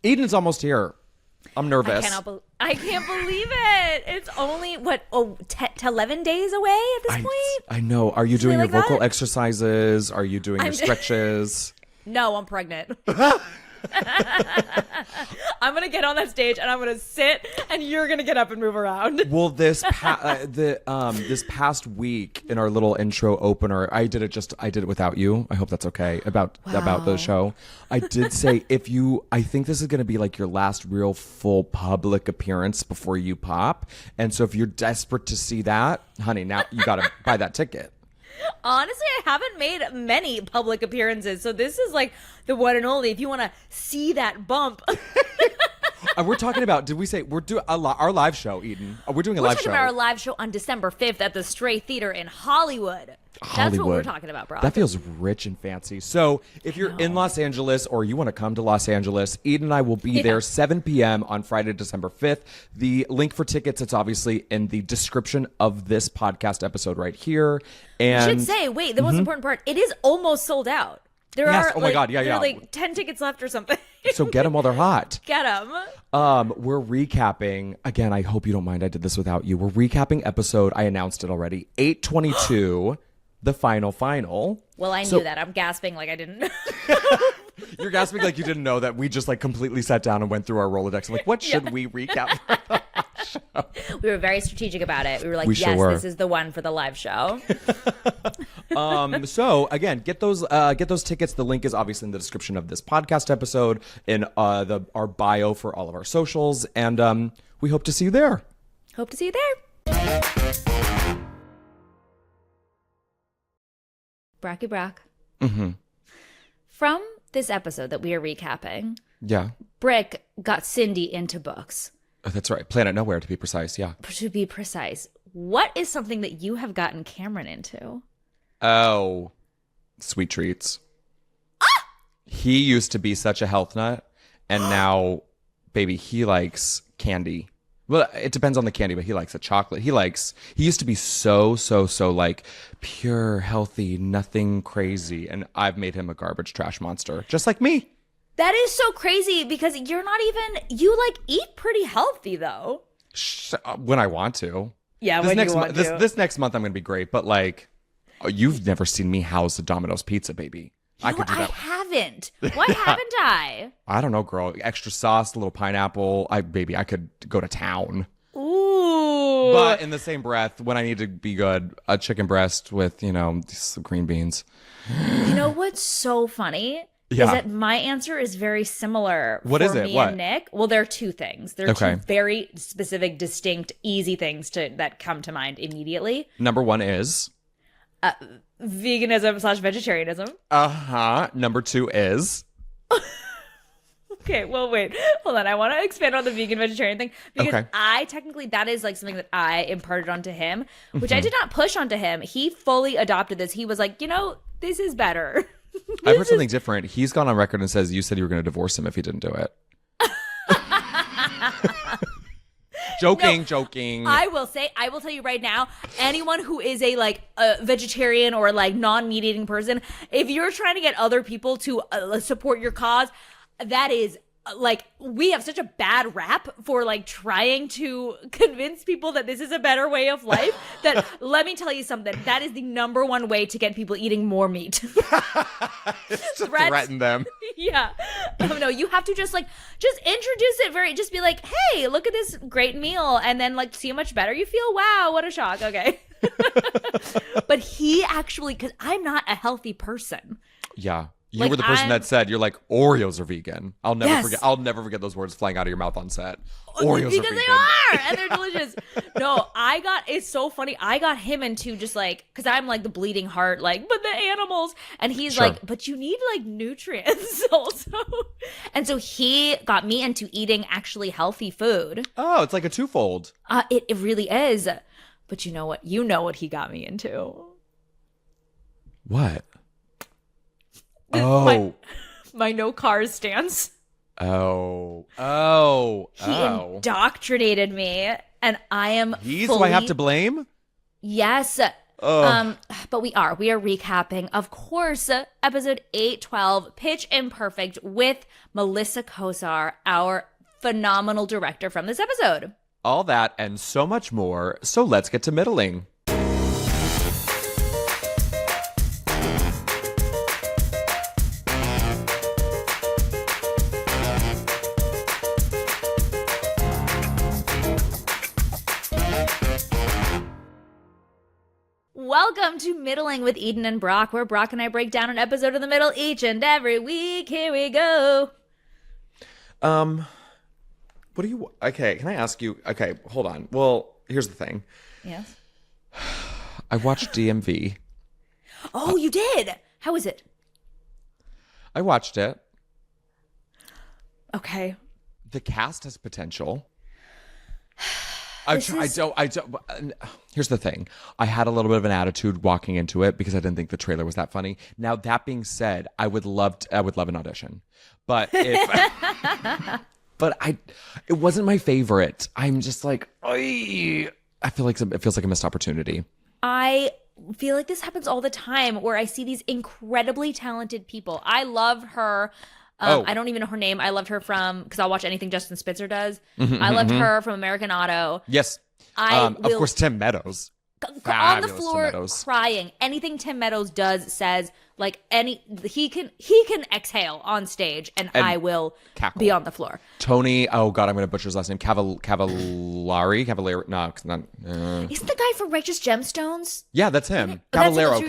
Eden's almost here. I'm nervous. I can't believe it. It's only, 11 days away at this point? I know. Are you doing your vocal exercises? Are you doing your stretches? No, I'm pregnant. I'm going to get on that stage and I'm going to sit and you're going to get up and move around. Well, this past week in our little intro opener, I did it without you. I hope that's okay about the show. I did say I think this is going to be like your last real full public appearance before you pop. And so if you're desperate to see that, honey, now you got to buy that ticket. Honestly, I haven't made many public appearances, so this is like the one and only. If you want to see that bump. We're talking about, did we say we're doing our live show, Eden? We're doing a live show. We're talking about our live show on December 5th at the Stray Theater in Hollywood. That's what we're talking about, bro. That feels rich and fancy. So if you're in Los Angeles or you want to come to Los Angeles, Eden and I will be there 7 p.m. on Friday, December 5th. The link for tickets, it's obviously in the description of this podcast episode right here. And you should say, wait, the most important part, it is almost sold out. There are like 10 tickets left or something. So get them while they're hot. Get them. We're recapping. Again, I hope you don't mind I did this without you. We're recapping episode, I announced it already, 822, the final. Well, I knew that. I'm gasping like I didn't. You're gasping like you didn't know that we just like completely sat down and went through our Rolodex. I'm like, what should we recap for the show? We were very strategic about it. We were like, this is the one for the live show. So again, get those tickets. The link is obviously in the description of this podcast episode, in our bio for all of our socials, and we hope to see you there. Hope to see you there. Bracky Brack. Mm-hmm. From this episode that we are recapping, Brick got Cindy into books. Oh, that's right. Planet Nowhere, to be precise. Yeah. To be precise. What is something that you have gotten Cameron into? Oh, sweet treats. Ah! He used to be such a health nut, and now, baby, he likes candy. Well, it depends on the candy, but he likes the chocolate. He used to be so like pure, healthy, nothing crazy. And I've made him a garbage trash monster, just like me. That is so crazy because you like eat pretty healthy though. When I want to. Yeah, when you want to. This next month I'm going to be great, but like, you've never seen me house a Domino's pizza, baby. I could do that. I haven't. Why haven't I? I don't know, girl. Extra sauce, a little pineapple. I could go to town. Ooh. But in the same breath, when I need to be good, a chicken breast with, some green beans. You know what's so funny? Yeah. Is that my answer is very similar What for is it? me What? and Nick. Well, there are two things. There are two very specific, distinct, easy things that come to mind immediately. Number one is? Veganism/vegetarianism. Number two is? Okay, well, wait. Hold on. I want to expand on the vegan-vegetarian thing because that is like something that I imparted onto him, which I did not push onto him. He fully adopted this. He was like, this is better. I've heard something different. He's gone on record and says you said you were going to divorce him if he didn't do it. Joking. I will tell you right now, anyone who is a vegetarian or like non-meat eating person, if you're trying to get other people to support your cause, that is we have such a bad rap for like trying to convince people that this is a better way of life that let me tell you something, that is the number one way to get people eating more meat. To threaten them. Yeah. No, you have to just introduce it just be like, hey, look at this great meal, and then like see how much better you feel. Wow, what a shock. Okay. But he actually, because I'm not a healthy person. Yeah. You were the person that said, you're like, Oreos are vegan. I'll never forget those words flying out of your mouth on set. Oreos are vegan. Because they are, and they're delicious. No, it's so funny. I got him into just like, because I'm like the bleeding heart, like, but the animals. And he's like, but you need like nutrients also. And so he got me into eating actually healthy food. Oh, it's like a twofold. It really is. But you know what? You know what he got me into. What? Oh, my no cars stance. Oh. He indoctrinated me, and I am. He's who I have to blame? Yes. But we are recapping, of course, episode 812, Pitch Imperfect, with Melissa Kosar, our phenomenal director from this episode. All that and so much more. So let's get to middling. Welcome to Middling with Eden and Brock, where Brock and I break down an episode of the middle each and every week. Here we go. What do you... Okay, can I ask you... Okay, hold on. Well, here's the thing. Yes? I watched DMV. Oh, you did? How was it? I watched it. Okay. The cast has potential. Here's the thing. I had a little bit of an attitude walking into it because I didn't think the trailer was that funny. Now, that being said, I would love an audition. But if... it wasn't my favorite. I'm just like, I feel like it feels like a missed opportunity. I feel like this happens all the time where I see these incredibly talented people. I love her. I don't even know her name. I loved her from, because I'll watch anything Justin Spitzer does. I loved her from American Auto. Yes. Of course, Tim Meadows. On the floor crying. Anything Tim Meadows does, says, like, he can exhale on stage, and I will cackle. Be on the floor. Tony, oh God, I'm going to butcher his last name. Cavallari? No, it's not. Isn't the guy from Righteous Gemstones? Yeah, that's him. Caballero.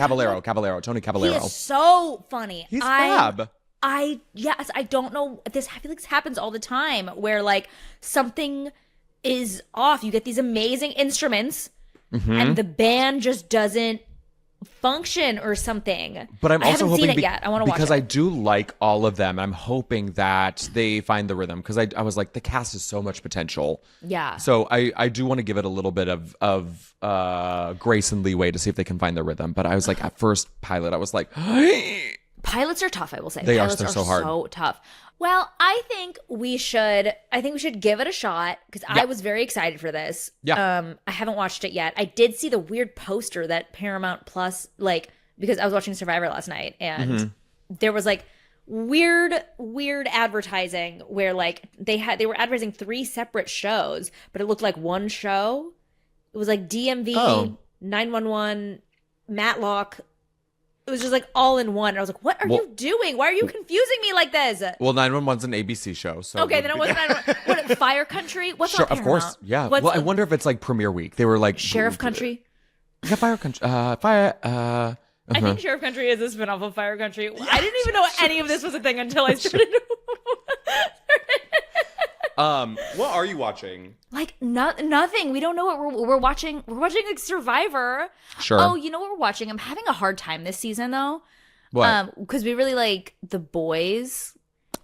Tony Caballero. He is so funny. He's fab. I don't know. I feel like this happens all the time where, like, something is off. You get these amazing instruments, and the band just doesn't function or something. But I haven't hoping seen it yet. I want to watch it because I do like all of them. I'm hoping that they find the rhythm because I was like, the cast has so much potential. Yeah. So I do want to give it a little bit of grace and leeway to see if they can find the rhythm. But I was like, at first pilot, I was like, pilots are tough, I will say. They're Pilots so hard. So tough. Well, I think we should give it a shot because I was very excited for this. Yeah. I haven't watched it yet. I did see the weird poster that Paramount Plus, like, because I was watching Survivor last night and there was like weird advertising where like they were advertising 3 separate shows, but it looked like one show. It was like DMV, 911, Matlock. It was just like all in one. And I was like, what are you doing? Why are you confusing me like this? Well, 911's an ABC show. So okay, then it wasn't 911. What, Fire Country? What's on Paramount? Of course. Yeah. I wonder if it's like premiere week. They were like... Sheriff Country? Yeah, Fire Country. I think Sheriff Country is a spinoff of Fire Country. Yeah. I didn't even know any of this was a thing until I started... What are you watching? Like nothing. We don't know what we're watching. We're watching like Survivor. Sure. Oh, you know what we're watching? I'm having a hard time this season though. What? Because we really like The Boys.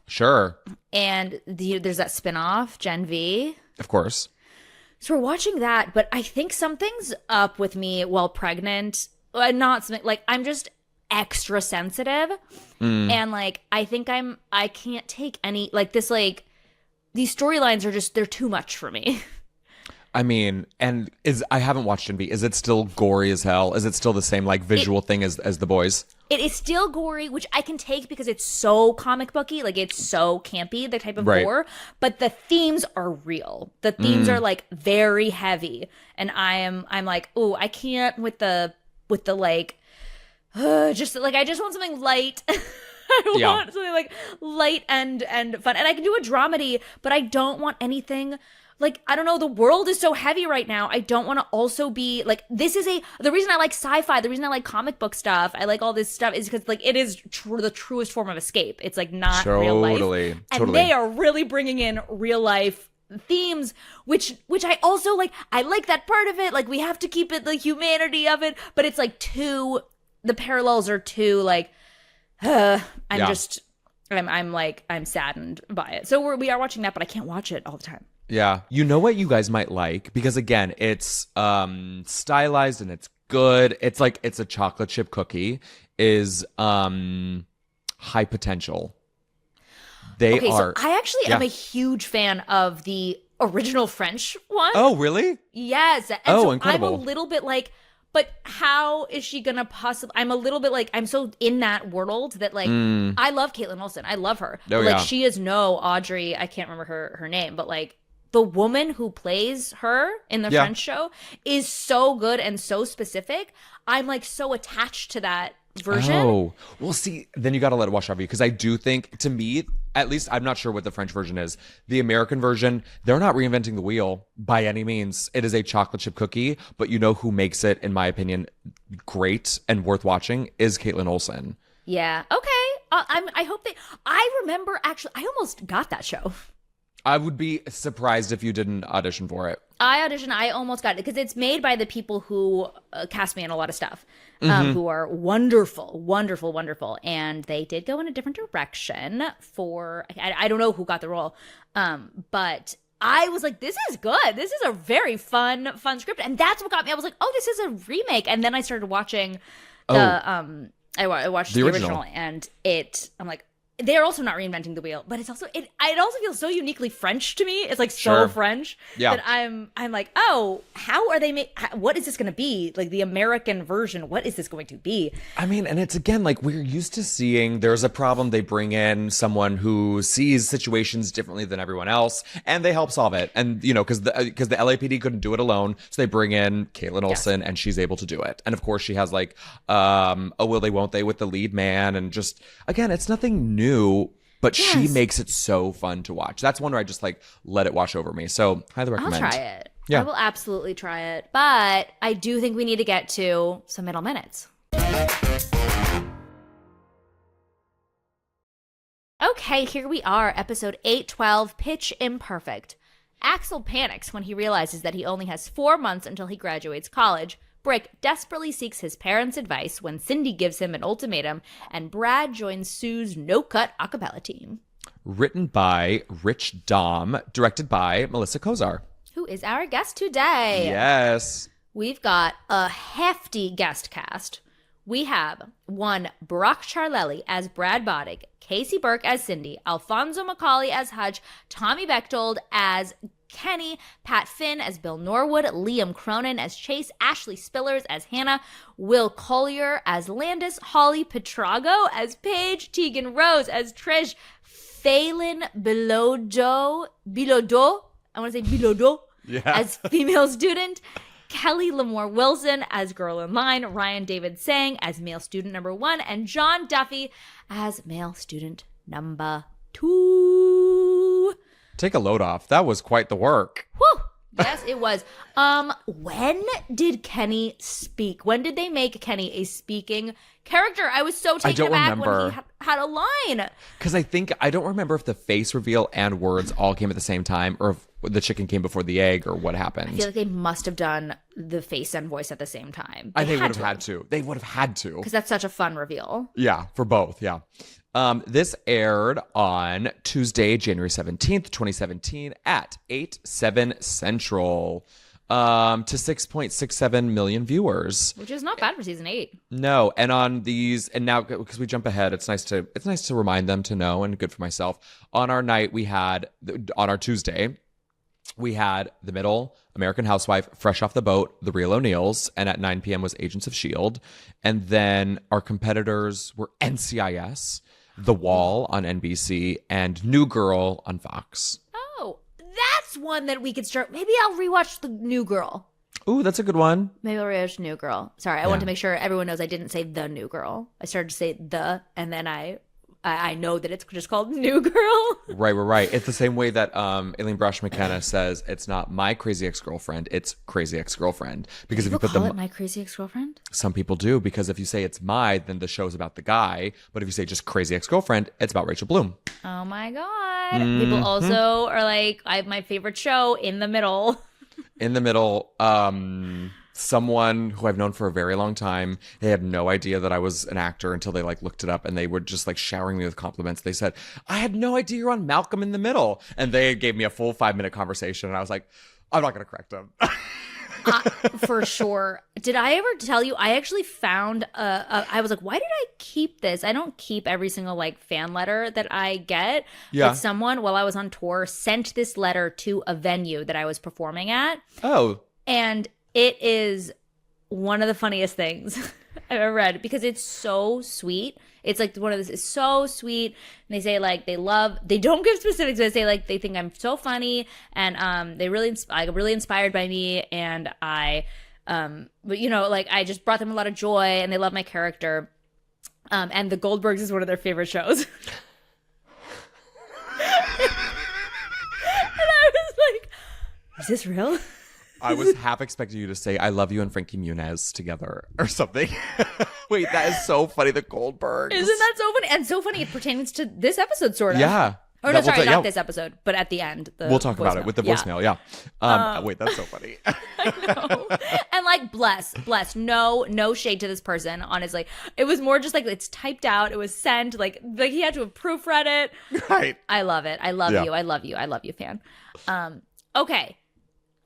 Sure. And there's that spinoff, Gen V. Of course. So we're watching that, but I think something's up with me while pregnant. Not something like I'm just extra sensitive, and like I think I can't take any like this like. These storylines are they're too much for me. I mean, and I haven't watched NB. Is it still gory as hell? Is it still the same like visual thing as The Boys? It is still gory, which I can take because it's so comic booky, like it's so campy, the type of gore. But the themes are real. The themes are like very heavy, and I'm like, oh, I can't with the like, just like I just want something light. I want something like light and fun. And I can do a dramedy, but I don't want anything like, I don't know, the world is so heavy right now. I don't want to also be like, the reason I like sci-fi, the reason I like comic book stuff, I like all this stuff is because like it is the truest form of escape. It's like not real life. And they are really bringing in real life themes, which I also like. I like that part of it. Like we have to keep it the humanity of it, but it's like the parallels are too like, I'm saddened by it. So we are watching that, but I can't watch it all the time. Yeah. You know what you guys might like? Because again, it's stylized and it's good. It's like it's a chocolate chip cookie is High Potential. So I actually am a huge fan of the original French one. Oh, really? Yes. And incredible. I'm a little bit like, But how is she gonna possibly? I'm a little bit like, I'm so in that world that like I love Caitlin Olsen. I love her. Oh, But, like yeah. she is no Audrey. I can't remember her name, but like the woman who plays her in the Yeah. French show is so good and so specific. I'm like so attached to that version. Oh, well, see, then you got to let it wash over you because I do think, to me, at least, I'm not sure what the French version is. The American version, they're not reinventing the wheel by any means. It is a chocolate chip cookie, but you know who makes it, in my opinion, great and worth watching is Caitlin Olsen. Yeah. Okay. I hope they. I remember actually. I almost got that show. I would be surprised if you didn't audition for it. I auditioned. I almost got it because it's made by the people who cast me in a lot of stuff, who are wonderful, wonderful, wonderful. And they did go in a different direction for, I don't know who got the role, but I was like, this is good. This is a very fun script. And that's what got me. I was like, oh, this is a remake. And then I started watching I watched the original and I'm like, they're also not reinventing the wheel, but it's also it also feels so uniquely French to me. It's like so Sure. French Yeah. that I'm like, oh, how are they what is this going to be? Like the American version, what is this going to be? I mean, and it's again, like we're used to seeing there's a problem. They bring in someone who sees situations differently than everyone else and they help solve it. And, you know, because the LAPD couldn't do it alone. So they bring in Caitlin Olsen and she's able to do it. And of course, she has like, oh, will they, won't they with the lead man. And just, again, it's nothing new, but she makes it so fun to watch. That's one where I just like let it wash over me. So highly recommend. I'll try it. Yeah. I will absolutely try it. But I do think we need to get to some middle minutes. Okay, here we are, episode 812, Pitch Imperfect. Axel panics when he realizes that he only has 4 months until he graduates college. Brick desperately seeks his parents' advice when Cindy gives him an ultimatum, and Brad joins Sue's no-cut a cappella team. Written by Rich Dom, directed by Melissa Kosar. Who is our guest today? Yes. We've got a hefty guest cast. We have one Brock Charlelli as Brad Boddick, Casey Burke as Cindy, Alfonso Macaulay as Hutch, Tommy Bechtold as Kenny, Pat Finn as Bill Norwood, Liam Cronin as Chase, Ashley Spillers as Hannah, Will Collier as Landis, Holly Petrago as Paige, Tegan Rose as Trish, Phelan Bilodeau, I want to say Bilodeau, as female student, Kelly Lamore Wilson as girl in line, Ryan David Sang as male student number 1, and John Duffy as male student number 2. Take a load off. That was quite the work. Whew. Yes, it was. When did Kenny speak? When did they make Kenny a speaking character? I was so taken aback when he had a line. Because I don't remember if the face reveal and words all came at the same time or if the chicken came before the egg or what happened. I feel like they must have done the face and voice at the same time. They would have had to. They would have had to. Because that's such a fun reveal. Yeah, for both. Yeah. This aired on Tuesday, January 17th, 2017 at 8/7 Central to 6.67 million viewers. Which is not bad for season 8. No, and on these, and now because we jump ahead, it's nice to remind them to know, and good for myself. On our night, on our Tuesday, we had The Middle, American Housewife, Fresh Off the Boat, The Real O'Neills, and at 9 p.m. was Agents of S.H.I.E.L.D. And then our competitors were NCIS, The Wall on NBC, and New Girl on Fox. Oh, that's one that we could start. Maybe I'll rewatch The New Girl. Ooh, that's a good one. Maybe I'll rewatch New Girl. Sorry, I want to make sure everyone knows I didn't say The New Girl. I started to say the, and then I know that it's just called New Girl. Right. It's the same way that Aileen Brosh McKenna says it's not My Crazy Ex-Girlfriend, it's Crazy Ex-Girlfriend. Because if you put it My Crazy Ex-Girlfriend? Some people do, because if you say it's my, then the show's about the guy. But if you say just Crazy Ex-Girlfriend, it's about Rachel Bloom. Oh my God. People also are like, I have my favorite show, In the Middle. In the Middle, someone who I've known for a very long time, they had no idea that I was an actor until they like looked it up, and they were just like showering me with compliments. They said, I had no idea you're on Malcolm in the Middle. And they gave me a full 5-minute conversation, and I was like, I'm not going to correct them. For sure. Did I ever tell you, I actually found, I was like, why did I keep this? I don't keep every single like fan letter that I get. Yeah. But someone, while I was on tour, sent this letter to a venue that I was performing at. Oh. And it is one of the funniest things I've ever read because it's so sweet. It's like one of this is so sweet. And they say like they don't give specifics, but they say like they think I'm so funny and they really really inspired by me and but you know, like I just brought them a lot of joy and they love my character. And the Goldbergs is one of their favorite shows. And I was like, is this real? I was half expecting you to say "I love you" and Frankie Muniz together or something. Wait, that is so funny. The Goldbergs. Isn't that so funny? And so funny. It pertains to this episode, sort of. Yeah. Oh no, sorry, not this episode, but at the end. We'll talk about it with the voicemail. Yeah. Wait, that's so funny. I know. And like, bless. No shade to this person. Honestly, it was more just like it's typed out. It was sent. Like he had to have proofread it. Right. I love it. I love you. I love you, fan. Okay.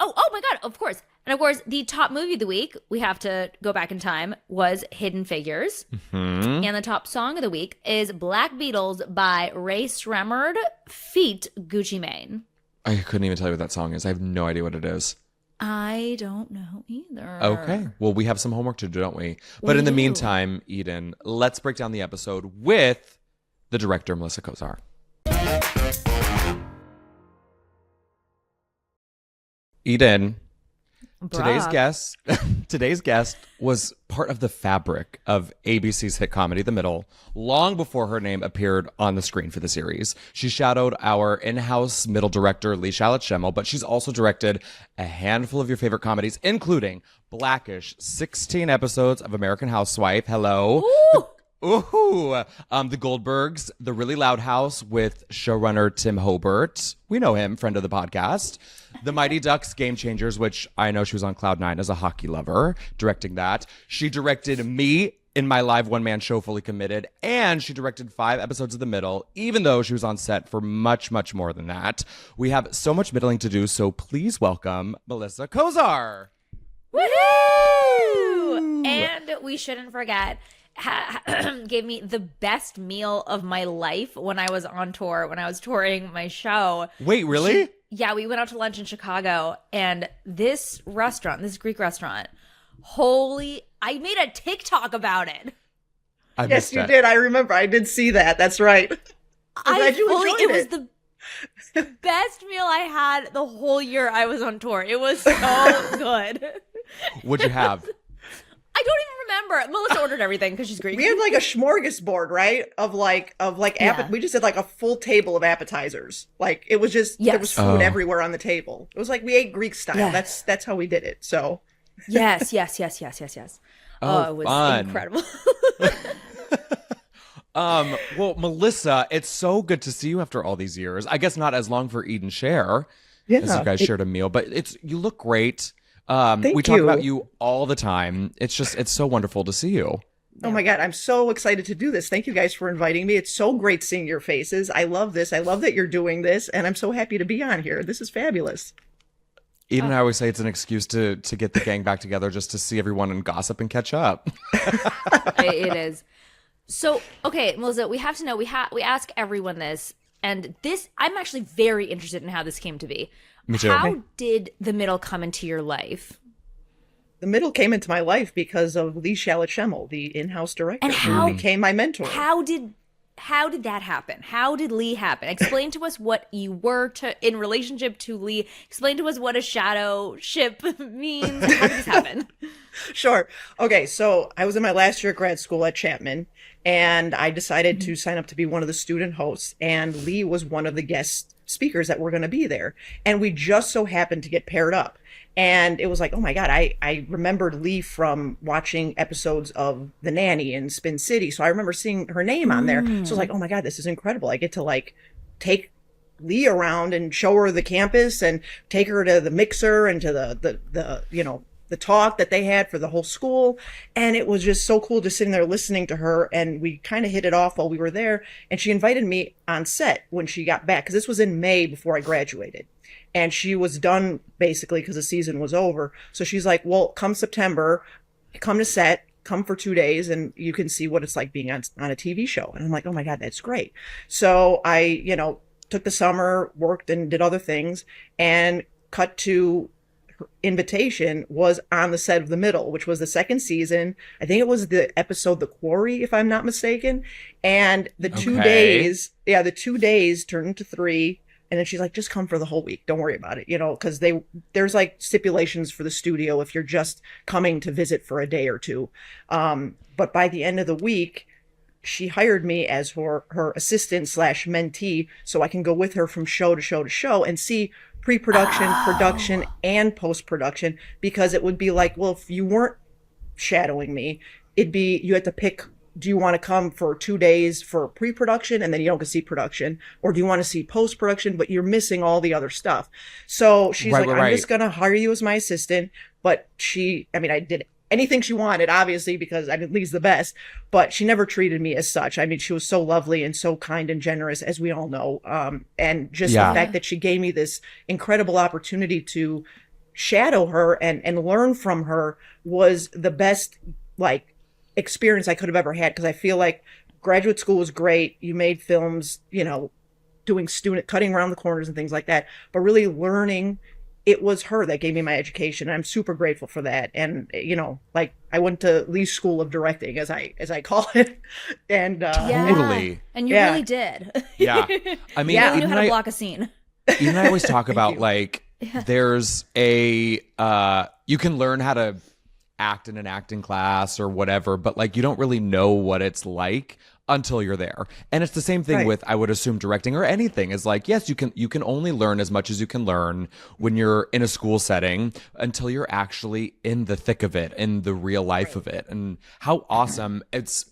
Oh my God, of course. And of course, the top movie of the week, we have to go back in time, was Hidden Figures. Mm-hmm. And the top song of the week is Black Beatles by Ray Sremmurd feat Gucci Mane. I couldn't even tell you what that song is. I have no idea what it is. I don't know either. Okay. Well, we have some homework to do, don't we? But in the meantime, Eden, let's break down the episode with the director, Melissa Kosar. Eden, today's guest was part of the fabric of ABC's hit comedy The Middle long before her name appeared on the screen for the series. She shadowed our in-house middle director Lee Shallot-Schemmel, but she's also directed a handful of your favorite comedies, including Blackish, 16 episodes of American Housewife. Hello. Ooh, the Goldbergs, The Really Loud House with showrunner Tim Hobart. We know him, friend of the podcast. The Mighty Ducks Game Changers, which I know she was on Cloud 9 as a hockey lover, directing that. She directed me in my live one-man show, Fully Committed, and she directed 5 episodes of The Middle, even though she was on set for much, much more than that. We have so much middling to do, so please welcome Melissa Kosar. Woohoo! And we shouldn't forget, gave me the best meal of my life when I was on tour, when I was touring my show. Wait, really? Yeah, we went out to lunch in Chicago, and this restaurant, this Greek restaurant, I made a TikTok about it. Yes, you did. I remember. I did see that. That's right. I'm glad you enjoyed it. It was the best meal I had the whole year I was on tour. It was so good. What'd you have? I don't even remember. Melissa ordered everything because she's Greek. We had like a smorgasbord, right? We just did like a full table of appetizers. Like it was just there was food everywhere on the table. It was like we ate Greek style. Yes. That's how we did it. So yes. Oh, it was fun. Incredible. Well, Melissa, it's so good to see you after all these years. I guess not as long for Eden Share as you guys shared a meal, but you look great. We talk about you all the time. It's so wonderful to see you. Oh my God, I'm so excited to do this. Thank you guys for inviting me. It's so great seeing your faces. I love this. I love that you're doing this, and I'm so happy to be on here. This is fabulous. Eden and I always say it's an excuse to get the gang back together just to see everyone and gossip and catch up. It is. So, okay, Melissa, we have to know, we ask everyone this, and this, I'm actually very interested in how this came to be. Me too. How did The Middle come into your life? The Middle came into my life because of Lee Shallot-Schemmel, the in-house director, and how became my mentor. How did that happen? How did Lee happen? Explain to us what you were in relationship to Lee. Explain to us what a shadow ship means. How did this happen? Sure. Okay, so I was in my last year of grad school at Chapman, and I decided to sign up to be one of the student hosts, and Lee was one of the guest speakers that were going to be there. And we just so happened to get paired up. And it was like, oh my God, I remembered Lee from watching episodes of The Nanny and Spin City. So I remember seeing her name on there. So I was like, oh my God, this is incredible. I get to like take Lee around and show her the campus and take her to the mixer and to the talk that they had for the whole school. And it was just so cool just sitting there listening to her. And we kind of hit it off while we were there. And she invited me on set when she got back, because this was in May before I graduated. And she was done basically because the season was over. So she's like, well, come September, come to set, come for 2 days, and you can see what it's like being on a TV show. And I'm like, oh my God, that's great. So I, took the summer, worked and did other things, and cut to invitation was on the set of The Middle, which was the second season. I think it was the episode The Quarry, if I'm not mistaken. And the 2 days, the 2 days turned into 3. And then she's like, just come for the whole week. Don't worry about it, because there's like stipulations for the studio if you're just coming to visit for a day or two. But by the end of the week, she hired me as her assistant / mentee, so I can go with her from show to show to show and see pre-production, production, and post-production, because it would be like, well, if you weren't shadowing me, it'd be, you had to pick, do you want to come for 2 days for pre-production and then you don't get to see production, or do you want to see post-production but you're missing all the other stuff? So she's I'm just going to hire you as my assistant. But I did anything she wanted, obviously, because Lee's the best, but she never treated me as such. I mean, she was so lovely and so kind and generous, as we all know. And just the fact that she gave me this incredible opportunity to shadow her and learn from her was the best, experience I could have ever had. Because I feel like graduate school was great. You made films, doing cutting around the corners and things like that, but really learning. It was her that gave me my education. I'm super grateful for that. And, I went to Lee's School of Directing, as I call it. And totally. And you really did. Yeah. I mean, you knew how to block a scene. Even I always talk about there's you can learn how to act in an acting class or whatever, but you don't really know what it's like until you're there. And it's the same thing with, I would assume, directing or anything is yes, you can only learn as much as you can learn when you're in a school setting until you're actually in the thick of it, in the real life of it. And how awesome it's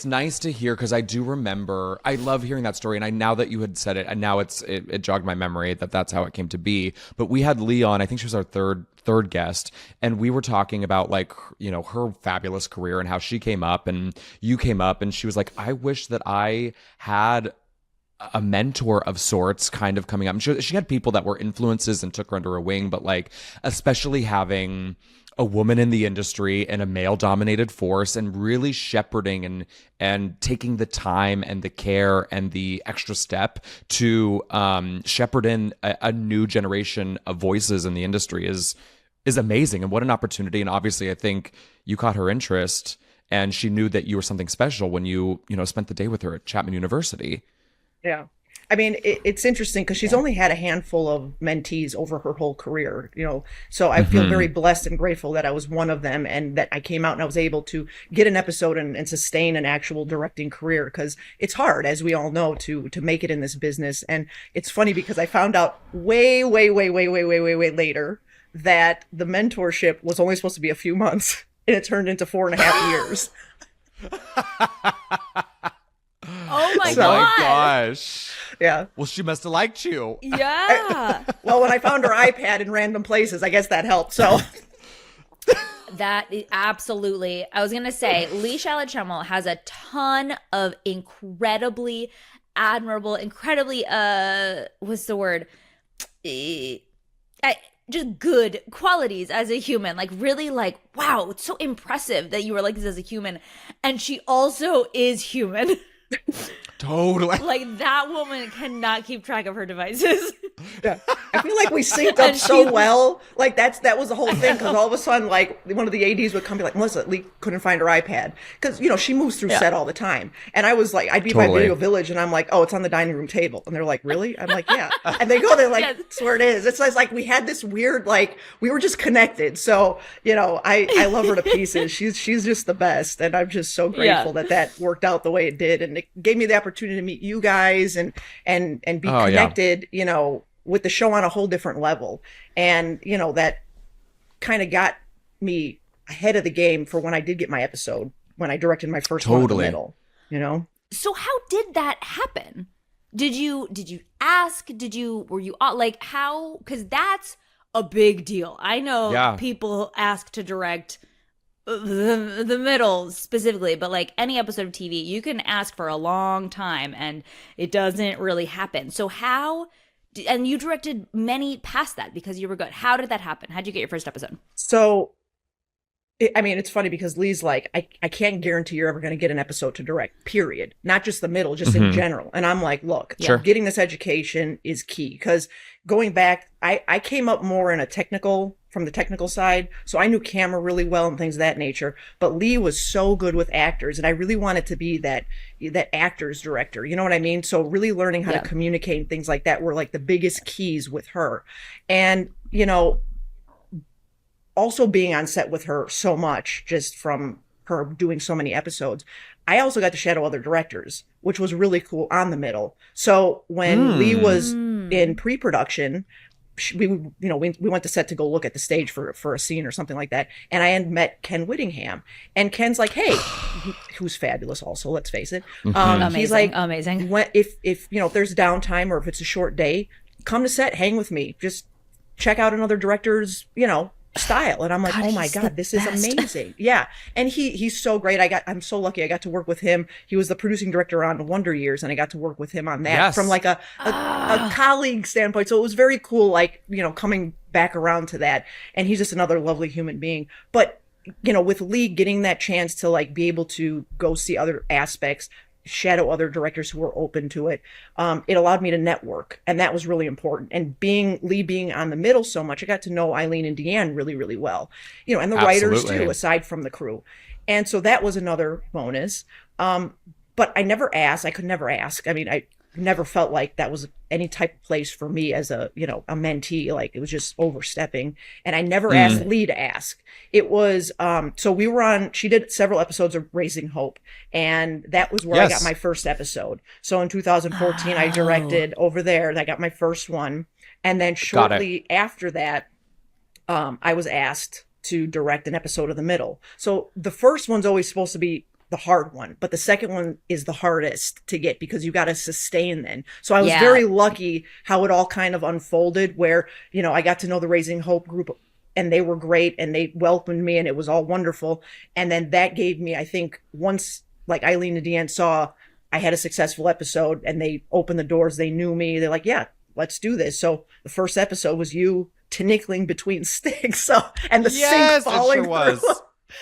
nice to hear, because I do remember, I love hearing that story. And now that you had said it, and now it jogged my memory that's how it came to be. But we had Lee on, I think she was our third guest, and we were talking about her fabulous career and how she came up and you came up, and she was like, I wish that I had a mentor of sorts kind of coming up. I'm sure she had people that were influences and took her under her wing, but especially having a woman in the industry and a male dominated force, and really shepherding and taking the time and the care and the extra step to shepherd in a new generation of voices in the industry is amazing. And what an opportunity. And obviously I think you caught her interest, and she knew that you were something special when you spent the day with her at Chapman University. Yeah. I mean, it's interesting because she's only had a handful of mentees over her whole career, so I feel very blessed and grateful that I was one of them, and that I came out and I was able to get an episode and sustain an actual directing career, because it's hard, as we all know, to make it in this business. And it's funny because I found out way later that the mentorship was only supposed to be a few months, and it turned into 4.5 years. Oh my gosh. Yeah. Well, she must have liked you. Yeah. Well, when I found her iPad in random places, I guess that helped. So that absolutely. I was gonna say, Lee Shallot-Schemmel has a ton of incredibly admirable, incredibly what's the word? Just good qualities as a human. Really wow, it's so impressive that you were like this as a human. And she also is human. Totally. That woman cannot keep track of her devices. Yeah. I feel like we synced up so well. That was the whole thing, because all of a sudden, one of the ADs would come be like, Melissa, Lee couldn't find her iPad. Because, she moves through set all the time. And I was I'd be by Video Village, and I'm like, oh, it's on the dining room table. And they're like, really? I'm like, yeah. And they go, they're like, that's where it is. It's like we had this weird, we were just connected. So, I love her to pieces. She's just the best. And I'm just so grateful that worked out the way it did. And it gave me the opportunity to meet you guys and be connected, with the show on a whole different level. And, that kind of got me ahead of the game for when I did get my episode, when I directed my first one in the middle, So how did that happen? Did you ask? Were you how? Because that's a big deal. I know people ask to direct the middle specifically, but any episode of TV, you can ask for a long time and it doesn't really happen. So how, and you directed many past that because you were good. How did that happen? How'd you get your first episode? So I mean, it's funny because Lee's like, I can't guarantee you're ever going to get an episode to direct, period. Not just the middle, just in general. And I'm like, look, Sure. getting this education is key. Because going back, I came up more in from the technical side. So I knew camera really well and things of that nature. But Lee was so good with actors. And I really wanted to be that actor's director. You know what I mean? So really learning how to communicate and things like that were like the biggest keys with her. And, you know, also being on set with her so much, just from her doing so many episodes, I also got to shadow other directors, which was really cool on the middle. So when Lee was in pre-production, we went to set to go look at the stage for a scene or something like that, and I had met Ken Whittingham, and Ken's like, hey, who's fabulous also, let's face it. He's like, amazing. If you know, if there's downtime or if it's a short day, come to set, hang with me, just check out another director's, you know, style. And I'm like, oh my God, this is amazing. Yeah. And he's so great. I'm so lucky I got to work with him. He was the producing director on Wonder Years, and I got to work with him on that from like a colleague standpoint. So it was very cool, like, you know, coming back around to that. And he's just another lovely human being. But, you know, with Lee getting that chance to like be able to go see other aspects, shadow other directors who were open to it, it allowed me to network, and that was really important. And Lee being on the middle so much, I got to know Eileen and Deanne really, really well, you know, and the writers too, aside from the crew. And so that was another bonus. But I could never ask. I mean, I never felt like that was any type of place for me as a, you know, a mentee. Like, it was just overstepping, and I never asked Lee to ask. It was so she did several episodes of Raising Hope, and that was where I got my first episode. So in 2014 I directed over there. I got my first one, and then shortly after that I was asked to direct an episode of The Middle. So the first one's always supposed to be the hard one, but the second one is the hardest to get because you got to sustain then. So I was very lucky how it all kind of unfolded, where, you know, I got to know the Raising Hope group, and they were great, and they welcomed me, and it was all wonderful. And then that gave me, I think, once like Eileen and Deanne saw I had a successful episode and they opened the doors, they knew me, they're like, yeah, let's do this. So the first episode was you tickling between sticks, so, and the sink falling through.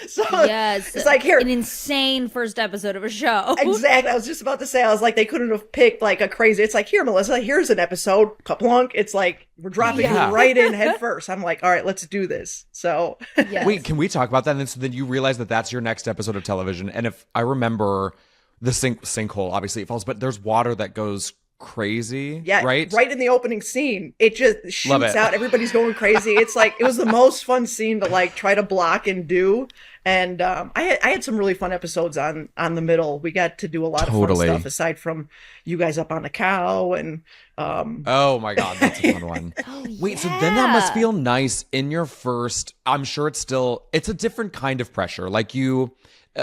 So it's like, here, an insane first episode of a show. Exactly. I was just about to say, I was like, they couldn't have picked like a crazy. It's like, here, Melissa, here's an episode. Kaplunk. It's like, we're dropping you right in head first. I'm like, all right, let's do this. So wait, can we talk about that? And so then you realize that that's your next episode of television. And if I remember, the sinkhole, obviously it falls, but there's water that goes crazy. Yeah, right in the opening scene, it just shoots out. Everybody's going crazy. It's like, it was the most fun scene to like try to block and do. And I had some really fun episodes on The Middle. We got to do a lot of fun stuff aside from you guys up on the cow and oh my God, that's a fun one. Wait, so then that must feel nice in your first. I'm sure it's a different kind of pressure. Like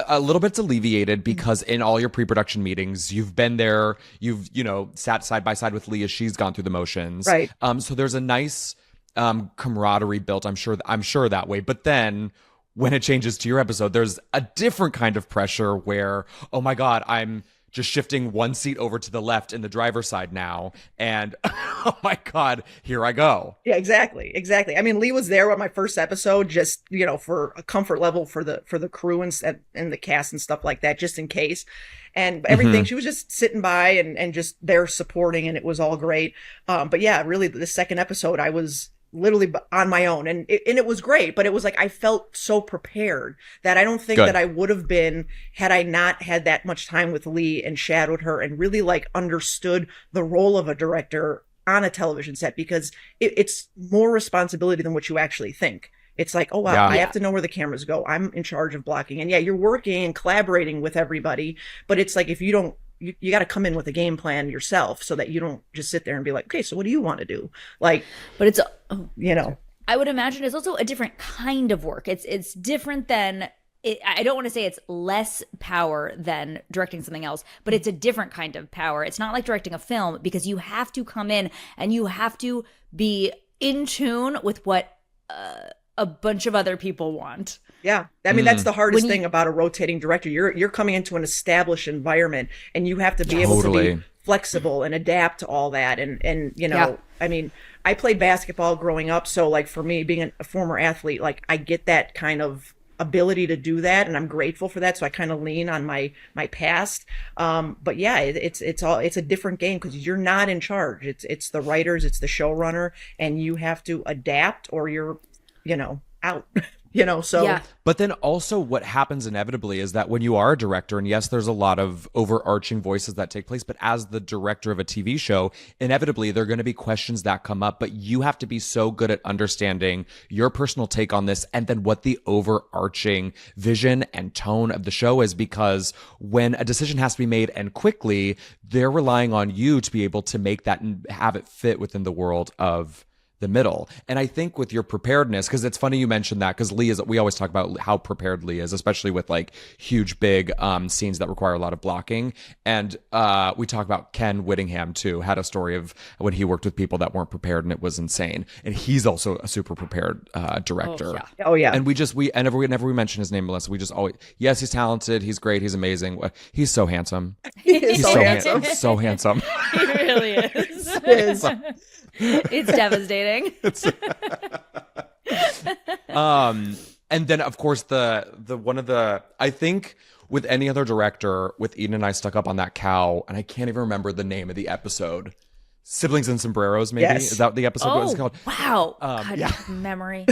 a little bit's alleviated because in all your pre-production meetings, you've been there, you've, you know, sat side by side with Lee as she's gone through the motions. Right. So there's a nice camaraderie built, I'm sure that way. But then when it changes to your episode, there's a different kind of pressure where, oh my God, I'm just shifting one seat over to the left in the driver's side now. And oh my God, here I go. Yeah, exactly. I mean, Lee was there on my first episode, just, you know, for a comfort level for the crew and the cast and stuff like that, just in case. And everything, she was just sitting by and just there supporting, and it was all great. But yeah, really the second episode, I was literally on my own, and it was great, but it was like I felt so prepared that I don't think that I would have been had I not had that much time with Lee and shadowed her and really like understood the role of a director on a television set, because it's more responsibility than what you actually think. It's like, oh wow, I have to know where the cameras go. I'm in charge of blocking, and you're working and collaborating with everybody, but it's like if you don't, you got to come in with a game plan yourself so that you don't just sit there and be like, okay, so what do you want to do? Like, but it's, you know, I would imagine it's also a different kind of work. It's different than I don't want to say it's less power than directing something else, but it's a different kind of power. It's not like directing a film, because you have to come in and you have to be in tune with what a bunch of other people want. Yeah. I mean, that's the hardest thing about a rotating director. You're coming into an established environment, and you have to be able to be flexible and adapt to all that. And you know, I mean, I played basketball growing up. So like for me, being a former athlete, like I get that kind of ability to do that, and I'm grateful for that. So I kind of lean on my past. But yeah, it's a different game because you're not in charge. It's the writers, it's the showrunner, and you have to adapt or you're, out. So Yeah. But then also what happens inevitably is that when you are a director, and yes, there's a lot of overarching voices that take place, but as the director of a TV show, inevitably there are going to be questions that come up, but you have to be so good at understanding your personal take on this and then what the overarching vision and tone of the show is, because when a decision has to be made and quickly, they're relying on you to be able to make that and have it fit within the world of the middle. And I think with your preparedness, because it's funny you mentioned that, because we always talk about how prepared Lee is, especially with like huge, big scenes that require a lot of blocking. And we talk about Ken Whittingham too, had a story of when he worked with people that weren't prepared and it was insane. And he's also a super prepared director. Oh yeah. And whenever we mention his name, Melissa, we just always, yes, he's talented, he's great, he's amazing. He's so handsome. He's so handsome. So handsome. He really is. It is. It's devastating. And then of course the one of the, I think with any other director, with Eden and I stuck up on that cow, and I can't even remember the name of the episode. Siblings and Sombreros, maybe? Yes. Is that the episode? What it's Oh, called? wow. God, yeah. memory.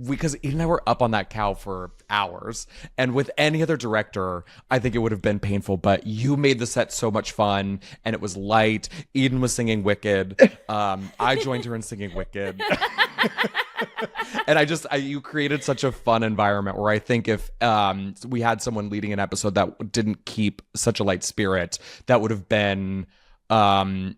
Because Eden and I were up on that cow for hours, and with any other director, I think it would have been painful, but you made the set so much fun, and it was light. Eden was singing Wicked. I joined her in singing Wicked. And you created such a fun environment where I think if we had someone leading an episode that didn't keep such a light spirit, that would have been not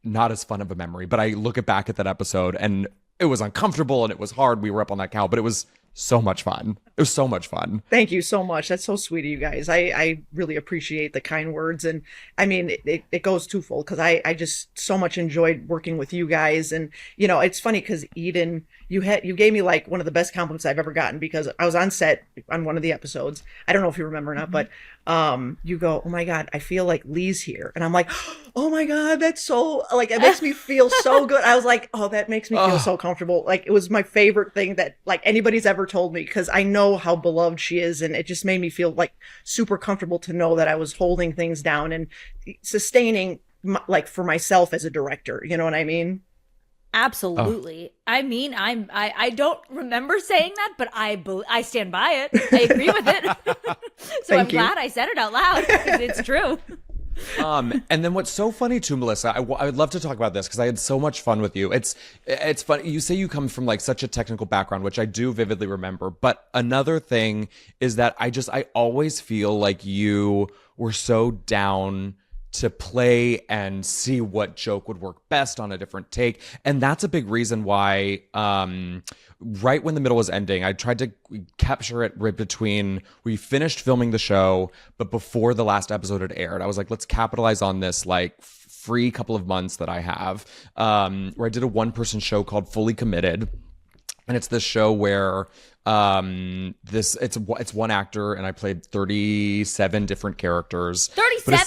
as fun of a memory. But I look back at that episode and it was uncomfortable and it was hard. We were up on that cow, but it was so much fun. It was so much fun. Thank you so much. That's so sweet of you guys. I really appreciate the kind words. And I mean, it goes twofold because I just so much enjoyed working with you guys. And, it's funny because Eden, you gave me like one of the best compliments I've ever gotten, because I was on set on one of the episodes. I don't know if you remember or not, but you go, oh my God, I feel like Lee's here. And I'm like, oh my God, that's so, like, it makes me feel so good. I was like, oh, that makes me feel so comfortable. Like, it was my favorite thing that like anybody's ever told me, because I know how beloved she is. And it just made me feel like super comfortable to know that I was holding things down and sustaining like for myself as a director. You know what I mean? Absolutely. I mean, I don't remember saying that, but I stand by it. I agree with it. So I'm glad I said it out loud, because it's true. And then what's so funny too, Melissa, I would love to talk about this because I had so much fun with you. It's funny. You say you come from like such a technical background, which I do vividly remember. But another thing is that I always feel like you were so down to play and see what joke would work best on a different take. And that's a big reason why, right when the middle was ending, I tried to capture it right between we finished filming the show, but before the last episode had aired. I was like, let's capitalize on this like free couple of months that I have, where I did a one-person show called Fully Committed. And it's this show where it's one actor, and I played 37 different characters. 37?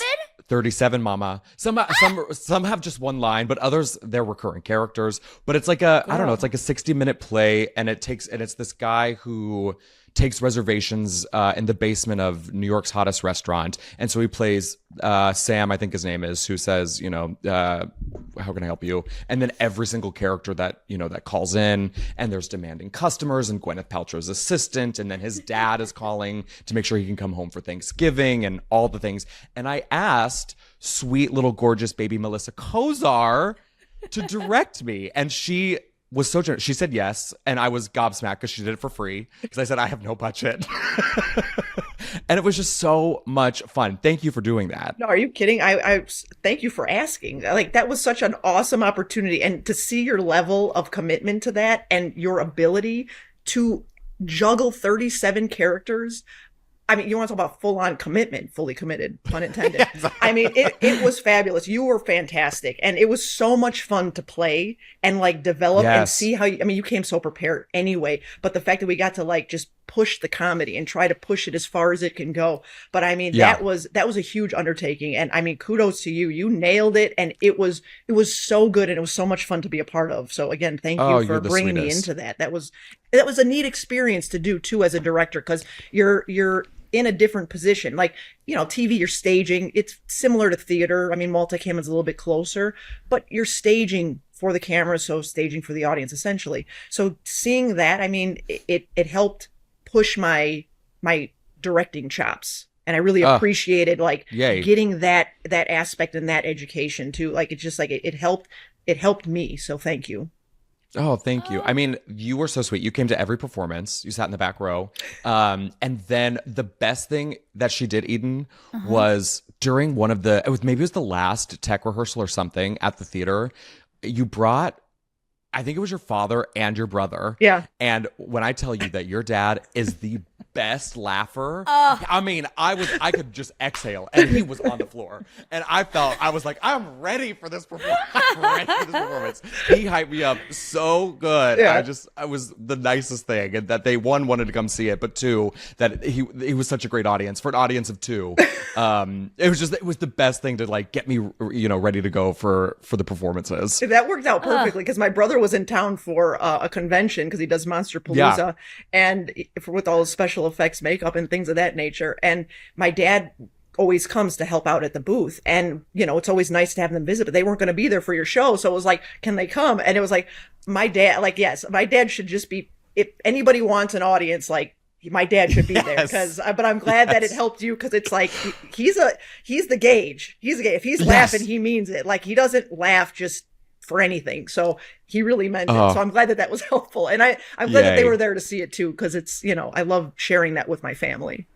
37, mama. Some have just one line, but others, they're recurring characters. But it's like I don't know, it's like a 60-minute play, and it's this guy who takes reservations in the basement of New York's hottest restaurant. And so he plays Sam, I think his name is, who says, how can I help you? And then every single character that calls in, and there's demanding customers, and Gwyneth Paltrow's assistant, and then his dad is calling to make sure he can come home for Thanksgiving, and all the things. And I asked sweet little gorgeous baby Melissa Kosar to direct me, and she was so generous. She said yes, and I was gobsmacked because she did it for free, because I said I have no budget. And it was just so much fun. Thank you for doing that. No, are you kidding? I thank you for asking. Like, that was such an awesome opportunity, and to see your level of commitment to that and your ability to juggle 37 characters. I mean, you want to talk about full-on commitment, fully committed, pun intended. Yes. I mean, it was fabulous. You were fantastic. And it was so much fun to play and like develop and see how you came so prepared anyway. But the fact that we got to like just push the comedy and try to push it as far as it can go. But I mean, Yeah. that was a huge undertaking. And I mean, kudos to you. You nailed it. And it was so good. And it was so much fun to be a part of. So again, thank Oh, you for you're the bringing me sweetest. into that. That was a neat experience to do too, as a director, because you're in a different position. Like, TV, you're staging. It's similar to theater. I mean, multicam is a little bit closer, but you're staging for the camera, so staging for the audience, essentially. So seeing that, I mean, it helped push my directing chops. And I really appreciated yay. getting that aspect and that education too. Like, it's just like it helped me. So thank you. Oh, thank you. I mean, you were so sweet. You came to every performance. You sat in the back row. And then the best thing that she did, Eden, was during one of the, maybe it was the last tech rehearsal or something at the theater, you brought, I think it was your father and your brother. Yeah. And when I tell you that your dad is the best laugher, I mean, I could just exhale, and he was on the floor. And I was like, I'm ready for this performance. I'm ready for this performance. He hyped me up so good. Yeah. I was the nicest thing. And that they, one, wanted to come see it, but two, that he was such a great audience. For an audience of two, it was the best thing to like get me, ready to go for the performances. That worked out perfectly because my brother was in town for a convention because he does Monster Palooza, and with all his special effects, makeup, and things of that nature. And my dad always comes to help out at the booth, and it's always nice to have them visit, but they weren't going to be there for your show, so it was like, can they come? And it was like, my dad, like, yes, my dad should just be, if anybody wants an audience, like, my dad should be there, but I'm glad that it helped you, because it's like he's the gauge. If he's laughing, he means it. Like, he doesn't laugh just for anything. So he really meant it. So I'm glad that was helpful. And I'm glad that they were there to see it too, because it's, I love sharing that with my family.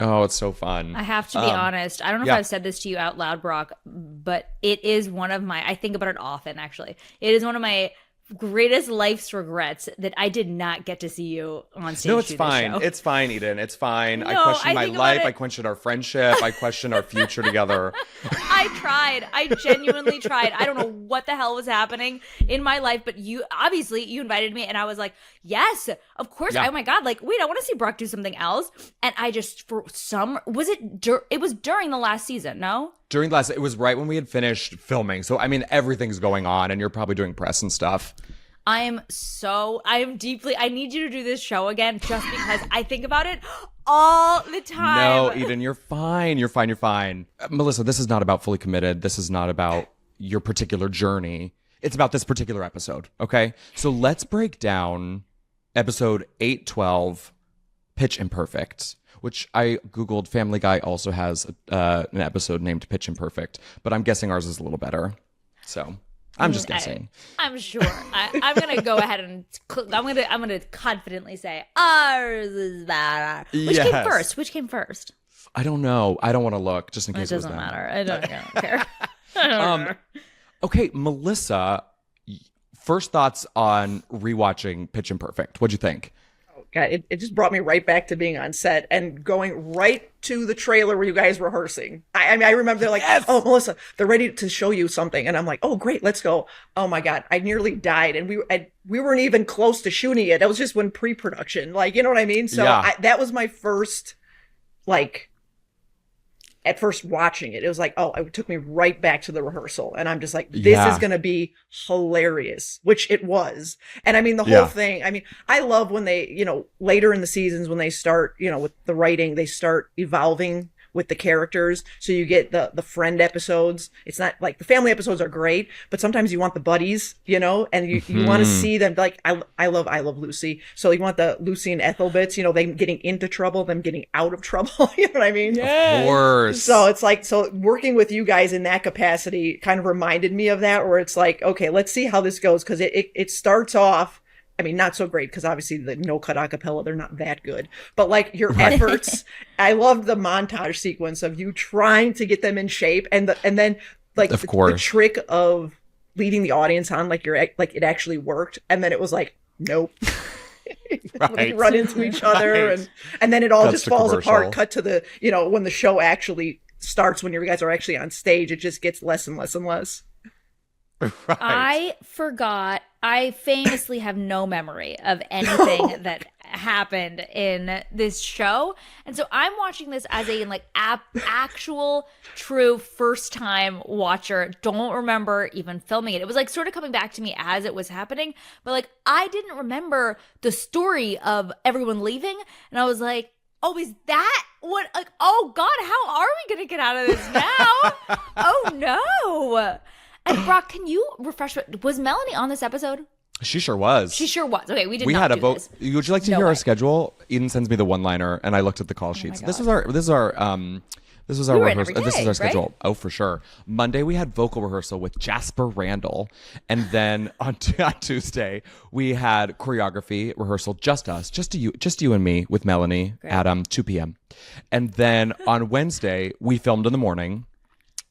Oh, it's so fun. I have to be honest. I don't know if I've said this to you out loud, Brock, but it is one of my, I think about it often, actually. It is one of my greatest life's regrets that I did not get to see you on stage. No, it's fine. It's fine, Eden. It's fine. I question my life. I question our friendship. I question our future together. I tried. I genuinely tried. I don't know what the hell was happening in my life, but you invited me, and I was like, yes, of course. Yeah. Oh my God. Like, wait, I want to see Brock do something else. And I just, it was during the last season, no? During the last, it was right when we had finished filming. So, I mean, everything's going on, and you're probably doing press and stuff. I need you to do this show again, just because I think about it all the time. No, Eden, you're fine. You're fine. Melissa, this is not about Fully Committed. This is not about your particular journey. It's about this particular episode, okay? So let's break down episode 812, Pitch Imperfect, which I Googled. Family Guy also has an episode named Pitch Imperfect, but I'm guessing ours is a little better. So I'm just guessing. I'm sure. I'm gonna go ahead and I'm gonna confidently say ours is better. Which came first? I don't know. I don't want to look just in case It it was doesn't them. matter. I don't care. I don't care. Okay, Melissa, first thoughts on rewatching Pitch Imperfect. What'd you think? God, it just brought me right back to being on set and going right to the trailer where you guys were rehearsing. I mean, I remember they're like, oh, Melissa, they're ready to show you something. And I'm like, oh, great, let's go. Oh my God, I nearly died. And we weren't even close to shooting it. That was just when pre-production, like, you know what I mean? So that was my first, like, at first watching it. It was like, oh, it took me right back to the rehearsal. And I'm just like, this is going to be hilarious, which it was. And I mean, the whole thing, I mean, I love when they, later in the seasons, when they start, with the writing, they start evolving with the characters. So you get the friend episodes. It's not like the family episodes are great, but sometimes you want the buddies, and you want to see them. Like, I love Lucy. So you want the Lucy and Ethel bits, them getting into trouble, them getting out of trouble. You know what I mean? Yeah. Of course. So it's like, working with you guys in that capacity kind of reminded me of that, where it's like, okay, let's see how this goes. Cause it starts off, I mean, not so great, because obviously the no-cut acapella, they're not that good. But like your efforts, I loved the montage sequence of you trying to get them in shape, and then like the trick of leading the audience on like it actually worked, and then it was like, nope. They run into each other, and then it all just falls apart. Cut to the when the show actually starts, when you guys are actually on stage, it just gets less and less and less. Right. I forgot. I famously have no memory of anything that happened in this show. And so I'm watching this as a like actual true first time watcher. Don't remember even filming it. It was like sort of coming back to me as it was happening, but like I didn't remember the story of everyone leaving, and I was like, oh, is that what? Like, oh God, how are we gonna get out of this now? Oh no! And Brock, can you refresh? Was Melanie on this episode? She sure was. She sure was. Okay, we had a do vote. this. Would you like to hear our schedule? Eden sends me the one-liner, and I looked at the call sheets. This was our rehearsal. This is our schedule. Right? Oh, for sure. Monday we had vocal rehearsal with Jasper Randall, and then on Tuesday we had choreography rehearsal, just you and me with Melanie at 2 p.m. And then on Wednesday we filmed in the morning,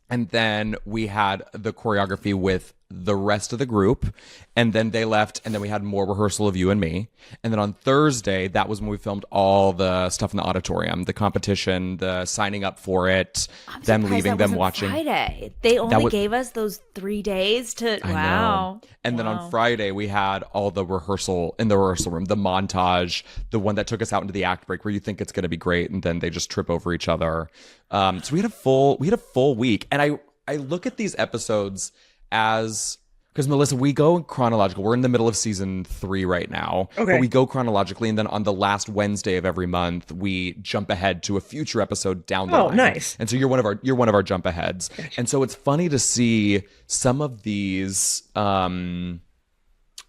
and then we had the choreography with the rest of the group, and then they left, and then we had more rehearsal of you and me. And then on Thursday, that was when we filmed all the stuff in the auditorium, the competition, the signing up for it, them leaving, them watching. Friday. They only gave us those 3 days to. Wow. And then on Friday, we had all the rehearsal in the rehearsal room, the montage, the one that took us out into the act break where you think it's going to be great, and then they just trip over each other. So we had a full week, and I look at these episodes as, because Melissa, we go chronological. We're in the middle of season 3 right now. Okay. But we go chronologically, and then on the last Wednesday of every month, we jump ahead to a future episode down the line. Oh, nice. And so you're one of our jump aheads. Gotcha. And so it's funny to see some of these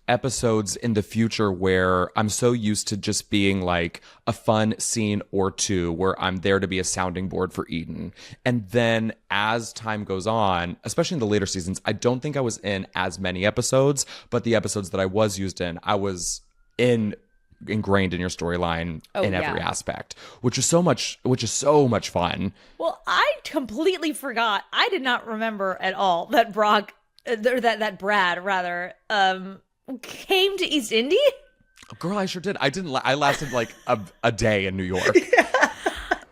episodes in the future where I'm so used to just being like a fun scene or two where I'm there to be a sounding board for Eden. And then as time goes on, especially in the later seasons, I don't think I was in as many episodes, but the episodes that I was used in, I was ingrained in your storyline in every aspect, which is so much fun. Well, I completely forgot. I did not remember at all that Brock, or that Brad rather, came to East Indy? Girl, I sure did. I lasted like a day in New York.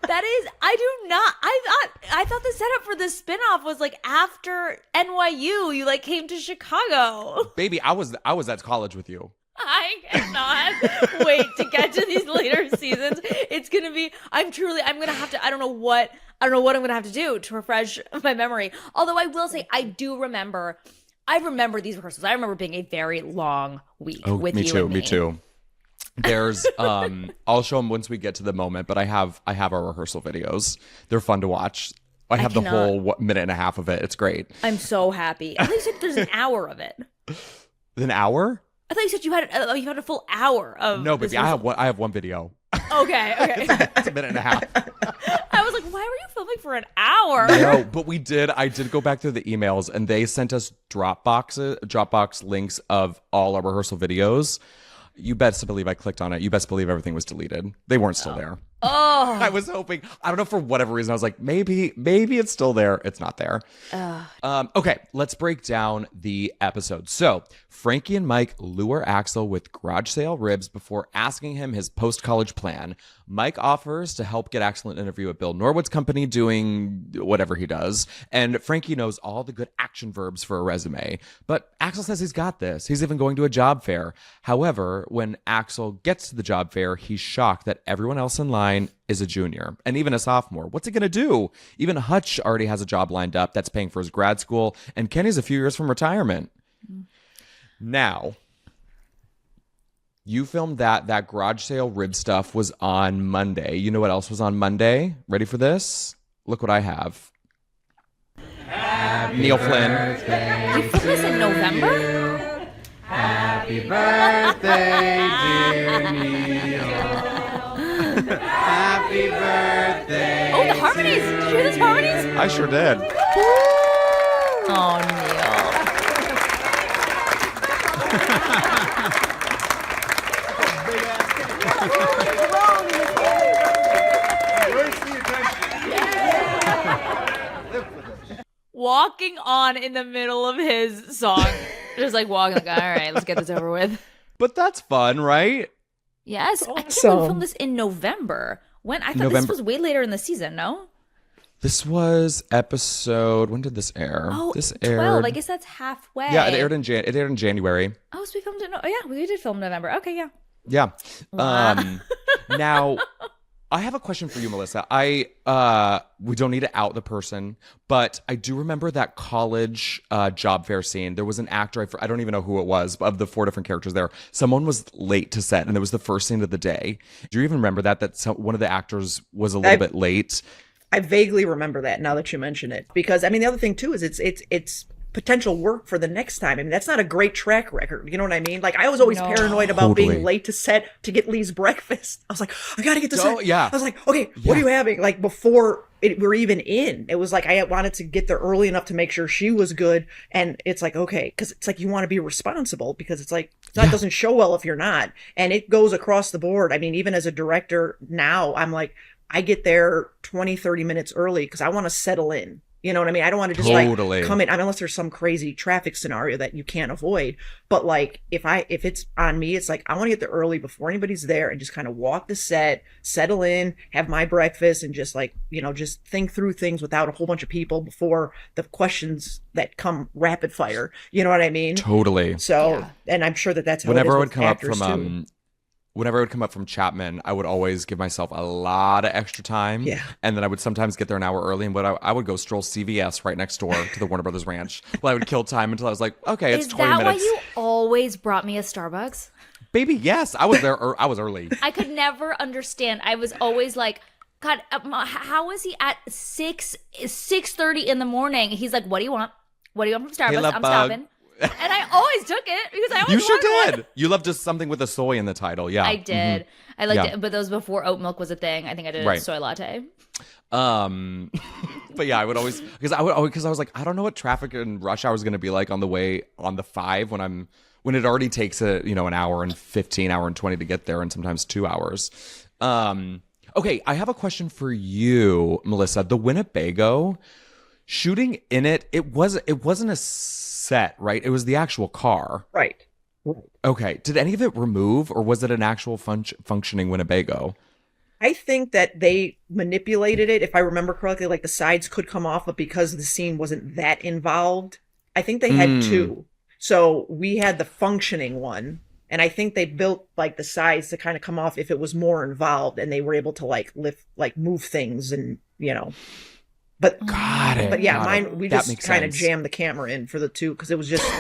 That is, I thought the setup for the spinoff was like after NYU, you like came to Chicago. Baby, I was at college with you. I cannot wait to get to these later seasons. It's gonna be. I'm gonna have to. I don't know what I'm gonna have to do to refresh my memory. Although I will say, I remember these rehearsals. I remember being a very long week with you and me. Me too. There's I'll show them once we get to the moment, but I have our rehearsal videos. They're fun to watch. I have the whole minute and a half of it. It's great. I'm so happy. At least there's an hour of it. An hour? I thought you said you had a full hour of. No, baby, I have one video. Okay. It's a minute and a half. I was like, why were you filming for an hour? No, but I did go back through the emails, and they sent us Dropbox links of all our rehearsal videos. You best believe I clicked on it. You best believe everything was deleted. They weren't still there. Oh. I was hoping. I don't know, for whatever reason. I was like, maybe it's still there. It's not there. Okay, let's break down the episode. So Frankie and Mike lure Axel with garage sale ribs before asking him his post-college plan. Mike offers to help get Axel an interview at Bill Norwood's company doing whatever he does. And Frankie knows all the good action verbs for a resume. But Axel says he's got this. He's even going to a job fair. However, when Axel gets to the job fair, he's shocked that everyone else in line is a junior and even a sophomore. What's he going to do? Even Hutch already has a job lined up that's paying for his grad school, and Kenny's a few years from retirement. Now, you filmed that garage sale rib stuff was on Monday. You know what else was on Monday? Ready for this? Look what I have. Neil Flynn. You filmed this in November? Happy birthday, dear Neil. Happy birthday. Oh, the harmonies. Did you hear those harmonies? I sure did. Oh, Neil. Walking on in the middle of his song. Just like walking, like, all right, let's get this over with. But that's fun, right? Yes. I can't believe we filmed this in November. When? I thought this was way later in the season, no? This was episode. When did this air? Oh, this 12. I guess that's halfway. Yeah, it aired in January. Oh, so we filmed it. Oh, yeah, we did film in November. Okay, yeah. Yeah. Now, I have a question for you, Melissa. We don't need to out the person, but I do remember that college job fair scene. There was an actor, I don't even know who it was, of the 4 different characters there. Someone was late to set, and it was the first scene of the day. Do you even remember one of the actors was a little bit late? I vaguely remember that now that you mention it, because I mean the other thing too is it's potential work for the next time. I mean, that's not a great track record. You know what I mean? Like, I was always paranoid about being late to set to get Lee's breakfast. I was like, I gotta get to set. Yeah. I was like, okay, what are you having? Like, before we're even in, it was like I wanted to get there early enough to make sure she was good. And it's like, okay, because it's like you want to be responsible, because it's like that doesn't show well if you're not. And it goes across the board. I mean, even as a director now, I'm like, I get there 20, 30 minutes early because I want to settle in. You know what I mean? I don't want to just like come in, unless there's some crazy traffic scenario that you can't avoid. But like, if it's on me, it's like, I want to get there early before anybody's there and just kind of walk the set, settle in, have my breakfast, and just like, you know, just think through things without a whole bunch of people before the questions that come rapid fire. You know what I mean? Totally. So, and I'm sure that's how whenever it is I with would come up actors from too. Whenever I would come up from Chapman, I would always give myself a lot of extra time. Yeah. And then I would sometimes get there an hour early, but I would go stroll CVS right next door to the Warner Brothers Ranch. Well, I would kill time until I was like, okay, it's 20 minutes. Is that why you always brought me a Starbucks? Baby, yes. I was there. I was early. I could never understand. I was always like, God, how is he at 6:30 in the morning? He's like, what do you want? What do you want from Starbucks? I'm stopping. And I always took it because I always You sure wanted did. one. You loved just something with a soy in the title. Yeah. I did. Mm-hmm. I liked it, but those before oat milk was a thing. I think I did a soy latte. But yeah, I would always because I was like, I don't know what traffic and rush hour is going to be like on the way on the 5 when it already takes an hour and 15, hour and 20 to get there, and sometimes 2 hours. Okay, I have a question for you, Melissa. The Winnebago shooting in it wasn't a set, right? It was the actual car. Right. Okay. Did any of it remove, or was it an actual functioning Winnebago? I think that they manipulated it, if I remember correctly, like the sides could come off, but because the scene wasn't that involved, I think they had 2. So we had the functioning one, and I think they built like the sides to kind of come off if it was more involved, and they were able to like move things and, you know. But got it. But yeah, mine we just kind of jammed the camera in for the 2 because it was just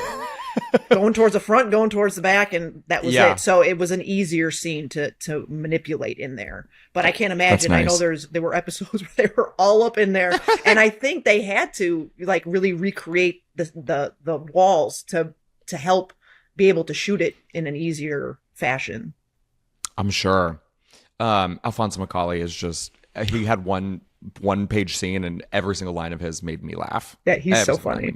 going towards the front, going towards the back, and that was it. So it was an easier scene to manipulate in there. But I can't imagine. Nice. I know there were episodes where they were all up in there, and I think they had to like really recreate the walls to help be able to shoot it in an easier fashion. I'm sure. Alfonso Macaulay is just he had one page scene, and every single line of his made me laugh. Yeah, he's so funny.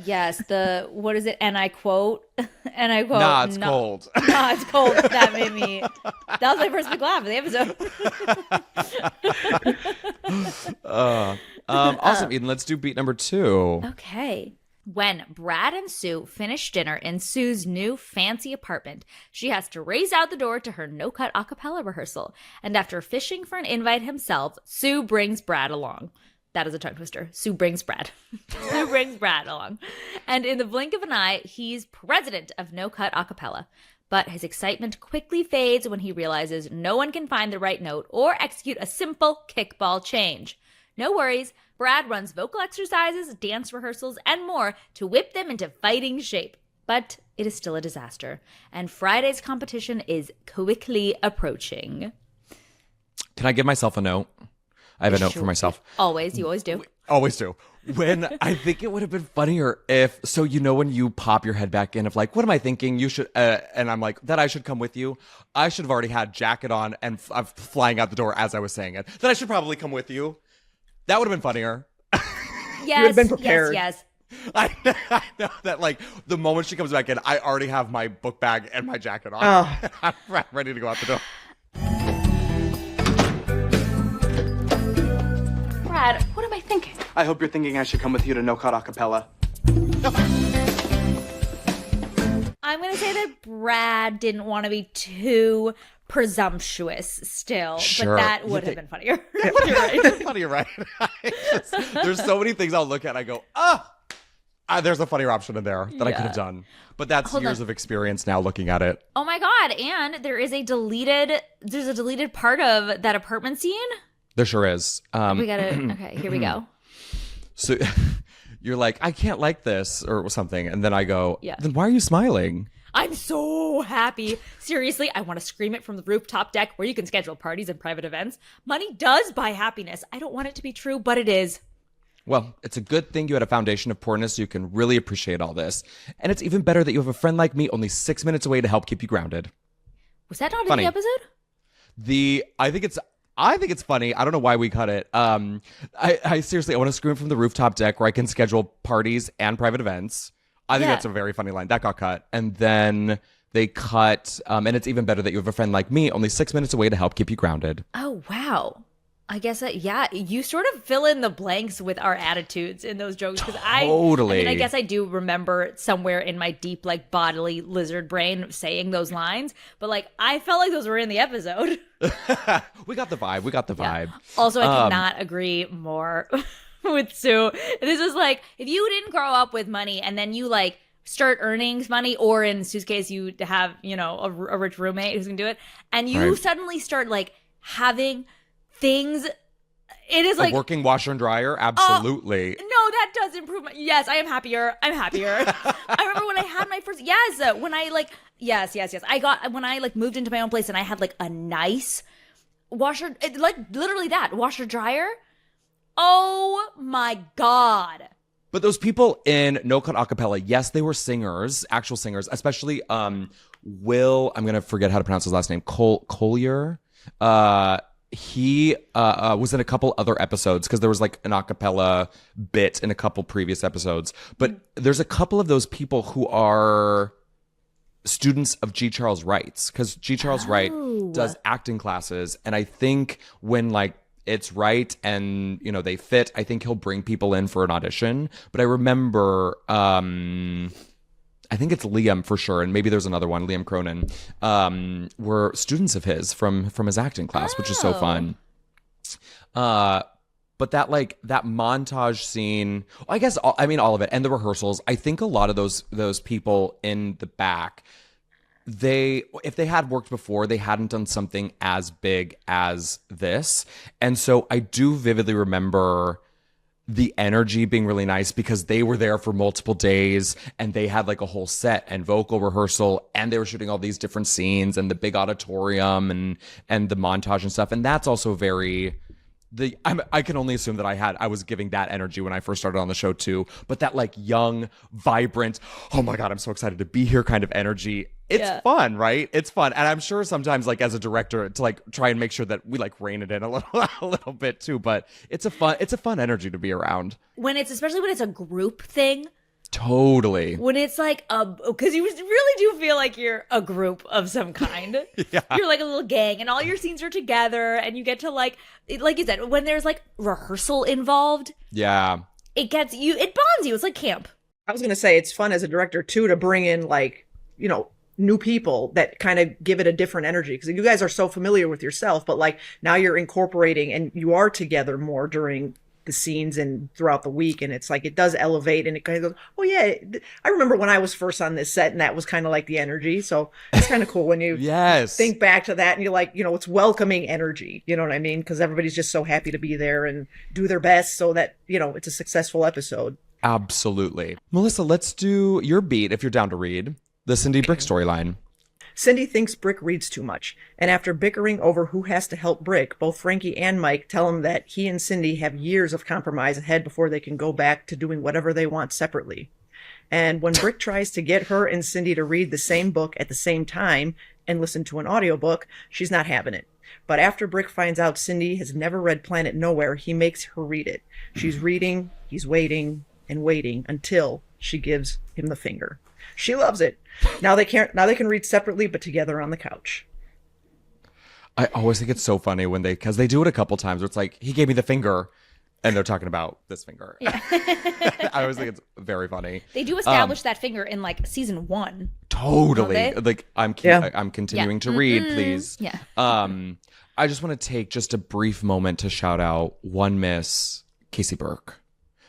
Yes, what is it? And I quote. Nah, it's cold. Nah, it's cold. That was my first big laugh of the episode. Awesome, Eden. Let's do beat number 2. Okay. When Brad and Sue finish dinner in Sue's new fancy apartment, she has to race out the door to her no-cut a cappella rehearsal. And after fishing for an invite himself, Sue brings Brad along. That is a tongue twister. Sue brings Brad. Sue brings Brad along. And in the blink of an eye, he's president of no-cut a cappella. But his excitement quickly fades when he realizes no one can find the right note or execute a simple kickball change. No worries. Brad runs vocal exercises, dance rehearsals, and more to whip them into fighting shape. But it is still a disaster, and Friday's competition is quickly approaching. Can I give myself a note? I have a note for myself. Always. You always do. Always do. When I think it would have been funnier if, so you know when you pop your head back in of like, what am I thinking? You should, and I'm like, that I should come with you. I should have already had jacket on and I'm flying out the door as I was saying it. That I should probably come with you. That would have been funnier. Yes, you would have been prepared. Yes. I know that like the moment she comes back in, I already have my book bag and my jacket on. I'm ready to go out the door. Brad, what am I thinking? I hope you're thinking I should come with you to No Cut Acapella. I'm going to say that Brad didn't want to be too presumptuous still, Sure. but that would have been funnier. You're right. Funny, right? There's so many things I'll look at and I go, There's a funnier option in there that I could have done. But that's Hold years on. of experience now looking at it. Oh my God. And there's a deleted part of that apartment scene. There sure is. We gotta, okay, here we go. So you're like, I can't like this or something. And then I go, Yeah. then why are you smiling? I'm so happy. Seriously, I want to scream it from the rooftop deck where you can schedule parties and private events. Money does buy happiness. I don't want it to be true, but it is. Well, it's a good thing you had a foundation of poorness so you can really appreciate all this. And it's even better that you have a friend like me only 6 minutes away to help keep you grounded. Was that not Funny. in the episode? I think it's funny. I don't know why we cut it. I seriously, I want to scream from the rooftop deck where I can schedule parties and private events. I think Yeah. that's a very funny line. That got cut. And then they cut, and it's even better that you have a friend like me only 6 minutes away to help keep you grounded. Oh, wow. I guess you sort of fill in the blanks with our attitudes in those jokes because Totally. I guess I do remember somewhere in my deep like bodily lizard brain saying those lines, but like I felt like those were in the episode. We got the vibe. Yeah. Also, I could not agree more with Sue. This is like if you didn't grow up with money and then you like start earning money, or in Sue's case, you have a rich roommate who's gonna do it, and you Right. suddenly start like having things. It is like a working washer and dryer. Absolutely. no, that does improve my. Yes, I am happier. I'm happier. I remember when I had my first. Yes, when I like. Yes. I got when I like moved into my own place and I had like a nice washer, like literally that washer dryer. Oh my God. But those people in No Cut Acapella, yes, they were singers, actual singers, especially Will. I'm gonna forget how to pronounce his last name. Collier. He was in a couple other episodes because there was like an acapella bit in a couple previous episodes. But there's a couple of those people who are students of G. Charles Wright's because G. Charles Wright does acting classes. And I think when like it's right and, they fit, I think he'll bring people in for an audition. But I remember... I think it's Liam for sure, and maybe there's another one, Liam Cronin, were students of his from his acting class, which is so fun. But that montage scene, I guess, all of it, and the rehearsals. I think a lot of those people in the back, if they had worked before, they hadn't done something as big as this, and so I do vividly remember the energy being really nice because they were there for multiple days and they had like a whole set and vocal rehearsal and they were shooting all these different scenes and the big auditorium and the montage and stuff. And that's also very I can only assume that I was giving that energy when I first started on the show too, but that like young, vibrant, oh my God, I'm so excited to be here kind of energy. It's fun, right? It's fun. And I'm sure sometimes like as a director to like try and make sure that we like rein it in a little bit too, but it's a fun energy to be around. Especially when it's a group thing. Totally. When it's like because you really do feel like you're a group of some kind. Yeah. You're like a little gang and all your scenes are together and you get to like you said, when there's like rehearsal involved. Yeah. It bonds you. It's like camp. I was going to say it's fun as a director too to bring in like, new people that kind of give it a different energy because you guys are so familiar with yourself, but like now you're incorporating and you are together more during the scenes and throughout the week, and it's like it does elevate and it kind of goes, oh yeah, I remember when I was first on this set and that was kind of like the energy. So it's kind of cool when you yes. think back to that and you're like, it's welcoming energy, you know what I mean? Because everybody's just so happy to be there and do their best so that it's a successful episode. Absolutely. Melissa, let's do your beat if you're down to read the Cindy Brick storyline. Cindy thinks Brick reads too much, and after bickering over who has to help Brick, both Frankie and Mike tell him that he and Cindy have years of compromise ahead before they can go back to doing whatever they want separately. And when Brick tries to get her and Cindy to read the same book at the same time and listen to an audiobook, she's not having it. But after Brick finds out Cindy has never read Planet Nowhere, he makes her read it. She's reading, he's waiting and waiting until she gives him the finger. She loves it. Now they can read separately, but together on the couch. I always think it's so funny because they do it a couple times where it's like, he gave me the finger and they're talking about this finger. Yeah. I always think it's very funny. They do establish that finger in like season 1. Totally. Like I'm continuing to read, please. Yeah. I just want to take just a brief moment to shout out one Miss Casey Burke.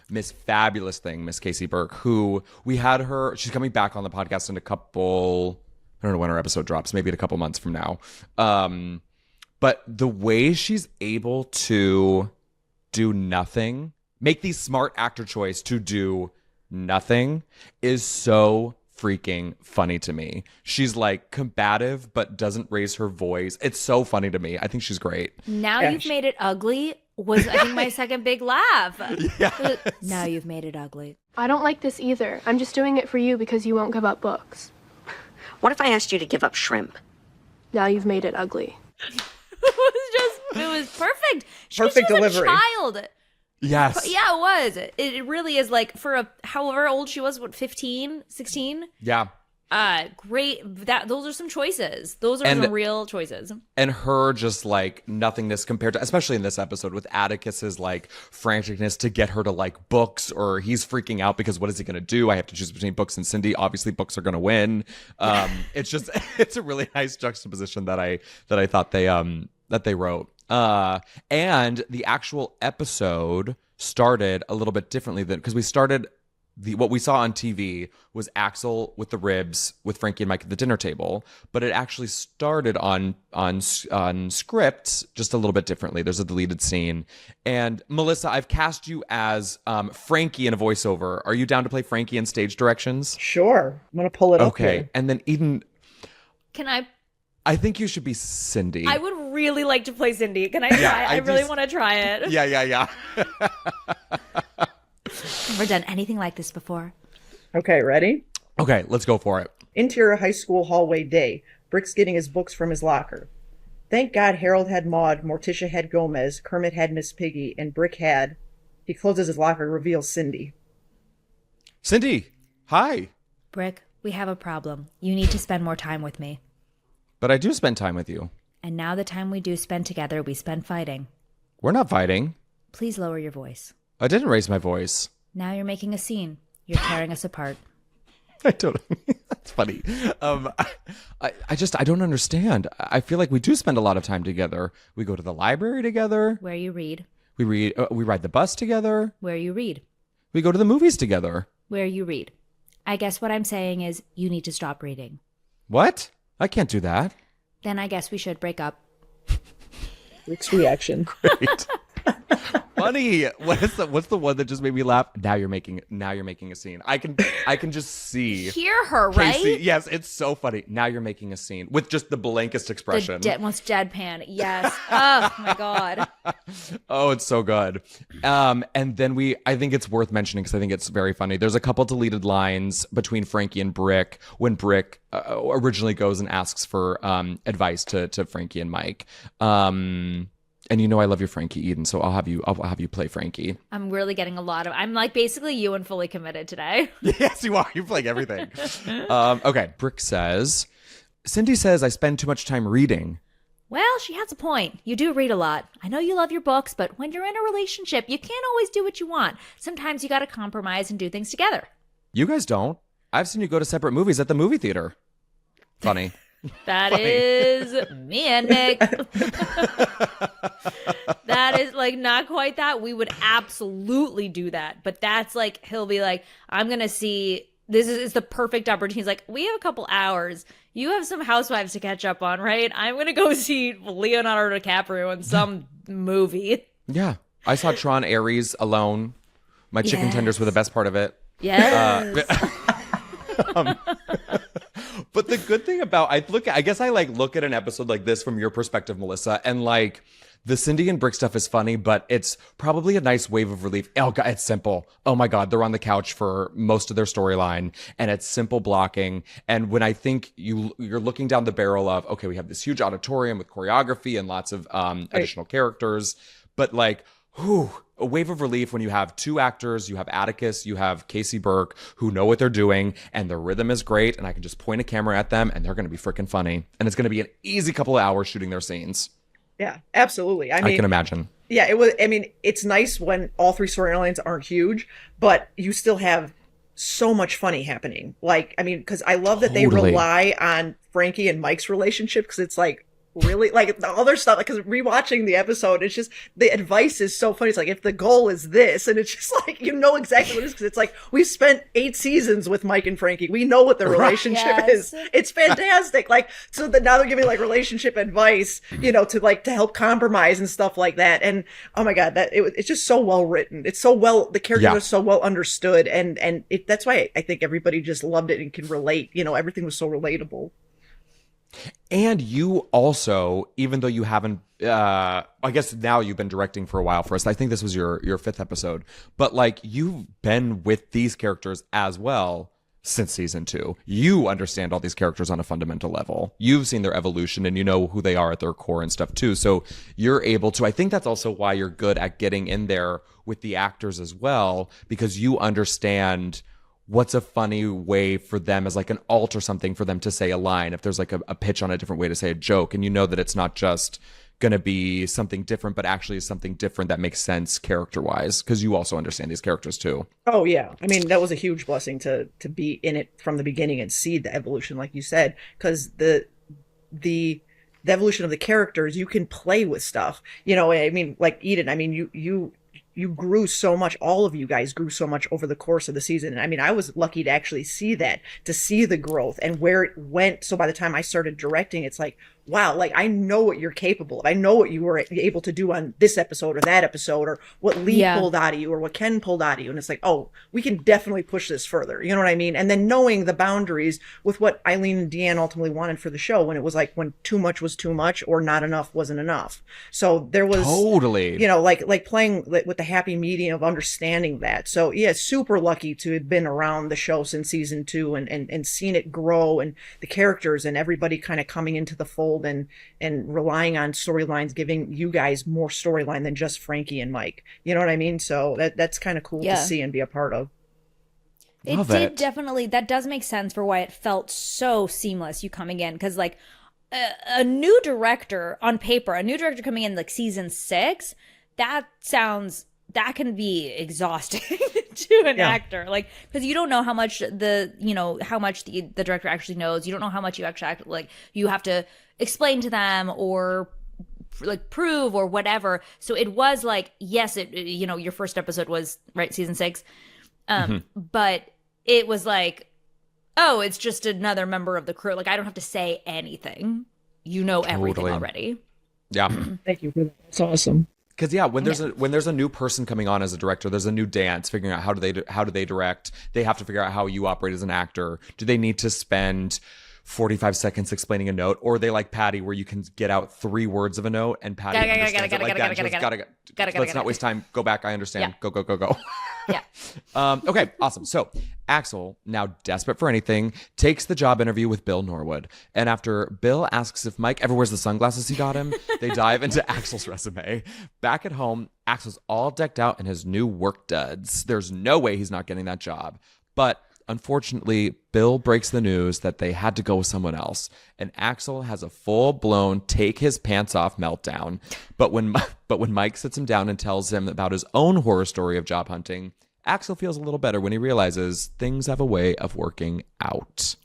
Miss Fabulous Thing, Miss Casey Burke, who we had her. She's coming back on the podcast in a couple. I don't know when her episode drops. Maybe in a couple months from now. But the way she's able to do nothing, make the smart actor choice to do nothing, is so freaking funny to me. She's like combative but doesn't raise her voice. It's so funny to me. I think she's great. Now you've made it ugly was I think my second big laugh. Yes. Now you've made it ugly. I don't like this either. I'm just doing it for you because you won't give up books. What if I asked you to give up shrimp? Now you've made it ugly. It was perfect. Perfect She was delivery. a child. Yes. Yeah, it was. It really is like for however old she was, what, 15, 16? Yeah. Great. Those are some choices. Those are some real choices. And her just like nothingness compared to, especially in this episode with Atticus's like franticness to get her to like books, or he's freaking out because what is he going to do? I have to choose between books and Cindy. Obviously books are going to win. It's just, it's a really nice juxtaposition that I thought they wrote. And the actual episode started a little bit differently than, because we started what we saw on TV was Axel with the ribs with Frankie and Mike at the dinner table, but it actually started on script just a little bit differently. There's a deleted scene. And Melissa, I've cast you as Frankie in a voiceover. Are you down to play Frankie in stage directions? Sure. I'm going to pull it up Okay. here. And then Eden, Can I? I think you should be Cindy. I would really like to play Cindy. Can I try? Yeah, I really want to try it. Yeah. Never done anything like this before. Okay, ready? Okay, let's go for it. Interior high school hallway day. Brick's getting his books from his locker. Thank God Harold had Maud, Morticia had Gomez, Kermit had Miss Piggy, and Brick had... He closes his locker, reveals Cindy. Cindy, hi. Brick, we have a problem. You need to spend more time with me. But I do spend time with you. And now the time we do spend together, we spend fighting. We're not fighting. Please lower your voice. I didn't raise my voice. Now you're making a scene. You're tearing us apart. I don't. That's funny. I don't understand. I feel like we do spend a lot of time together. We go to the library together. Where you read. We read. We ride the bus together. Where you read. We go to the movies together. Where you read. I guess what I'm saying is you need to stop reading. What? I can't do that. Then I guess we should break up. Brick's reaction. Great. Funny. What's the one that just made me laugh? Now you're making a scene. I can just see. Hear her, right? Casey, yes, it's so funny. Now you're making a scene with just the blankest expression. The most deadpan. Yes. Oh my God. Oh, it's so good. And then I think it's worth mentioning because I think it's very funny. There's a couple deleted lines between Frankie and Brick when Brick originally goes and asks for advice to Frankie and Mike. And you know I love your Frankie, Eden, so I'll have you play Frankie. I'm really getting I'm like basically you and fully committed today. Yes, you are. You're playing everything. Okay. Brick says, Cindy says I spend too much time reading. Well, she has a point. You do read a lot. I know you love your books, but when you're in a relationship, you can't always do what you want. Sometimes you got to compromise and do things together. You guys don't. I've seen you go to separate movies at the movie theater. Funny. That is me and Nick. That is like not quite that. We would absolutely do that. But that's like, he'll be like, I'm going to see, this is the perfect opportunity. He's like, we have a couple hours. You have some Housewives to catch up on, right? I'm going to go see Leonardo DiCaprio in some movie. Yeah. I saw Tron Ares alone. My chicken tenders were the best part of it. Yes. But the good thing about I guess I like look at an episode like this from your perspective, Melissa, and like the Cindy and Brick stuff is funny, but it's probably a nice wave of relief. Oh God, it's simple. Oh my God, they're on the couch for most of their storyline, and it's simple blocking. And when I think you're looking down the barrel of, okay, we have this huge auditorium with choreography and lots of additional characters, but like, whew, a wave of relief when you have two actors, you have Atticus, you have Casey Burke, who know what they're doing, and their rhythm is great, and I can just point a camera at them, and they're going to be freaking funny. And it's going to be an easy couple of hours shooting their scenes. Yeah, absolutely. I mean, I can imagine. Yeah, it was. I mean, it's nice when all three storylines aren't huge, but you still have so much funny happening. Like, I mean, because I love that they Totally. rely on Frankie and Mike's relationship, because it's like, really? Like the other stuff, because rewatching the episode, it's just, the advice is so funny. It's like, if the goal is this, and it's just like, you know exactly what it is, because it's like, we've spent 8 seasons with Mike and Frankie. We know what their relationship is. It's fantastic. Like, so that now they're giving like relationship advice, you know, to help compromise and stuff like that. And oh my God, it's just so well written. It's so well, the characters are so well understood. And that's why I think everybody just loved it and can relate. You know, everything was so relatable. And you also, even though you haven't, I guess now you've been directing for a while for us. I think this was your 5th episode, but like you've been with these characters as well since season 2. You understand all these characters on a fundamental level. You've seen their evolution and you know who they are at their core and stuff too. So you're able to, I think that's also why you're good at getting in there with the actors as well, because you understand what's a funny way for them as like an alt or something for them to say a line, if there's like a pitch on a different way to say a joke, and you know that it's not just going to be something different, but actually is something different that makes sense character wise, because you also understand these characters too. Oh yeah, I mean that was a huge blessing to be in it from the beginning and see the evolution, like you said, because the evolution of the characters, you can play with stuff, you know. I mean, like Eden, I mean you grew so much, all of you guys grew so much over the course of the season. And I mean, I was lucky to actually see that, to see the growth and where it went. So by the time I started directing, it's like, wow, like I know what you're capable of. I know what you were able to do on this episode or that episode, or what Lee pulled out of you or what Ken pulled out of you. And it's like, oh, we can definitely push this further. You know what I mean? And then knowing the boundaries with what Eileen and Deanne ultimately wanted for the show, when it was like, when too much was too much or not enough wasn't enough. So there was totally, you know, like playing with the happy medium of understanding that. So yeah, super lucky to have been around the show since season 2 and seen it grow, and the characters and everybody kind of coming into the fold and relying on storylines, giving you guys more storyline than just Frankie and Mike. You know what I mean? So that's kind of cool to see and be a part of. Definitely, that does make sense for why it felt so seamless you coming in, because like a new director on paper, a new director coming in like season 6, that can be exhausting to an actor, like, because you don't know how much the director actually knows. You don't know how much you actually like you have to explain to them or like prove or whatever. So it was like, yes, your first episode was season 6, but it was like, oh, it's just another member of the crew. Like I don't have to say anything. You know everything already. Yeah. Thank you for that. That's awesome. Because when there's a new person coming on as a director, there's a new dance, figuring out how do they direct. They have to figure out how you operate as an actor. Do they need to spend 45 seconds explaining a note, or are they like Patty, where you can get out 3 words of a note and Patty understands it like that? Let's not waste time. Go back. I understand. Go. Yeah. Okay, awesome. So Axel, now desperate for anything, takes the job interview with Bill Norwood. And after Bill asks if Mike ever wears the sunglasses he got him, they dive into Axel's resume. Back at home, Axel's all decked out in his new work duds. There's no way he's not getting that job. But unfortunately, Bill breaks the news that they had to go with someone else, and Axel has a full-blown take-his-pants-off meltdown. But when Mike sits him down and tells him about his own horror story of job hunting, Axel feels a little better when he realizes things have a way of working out.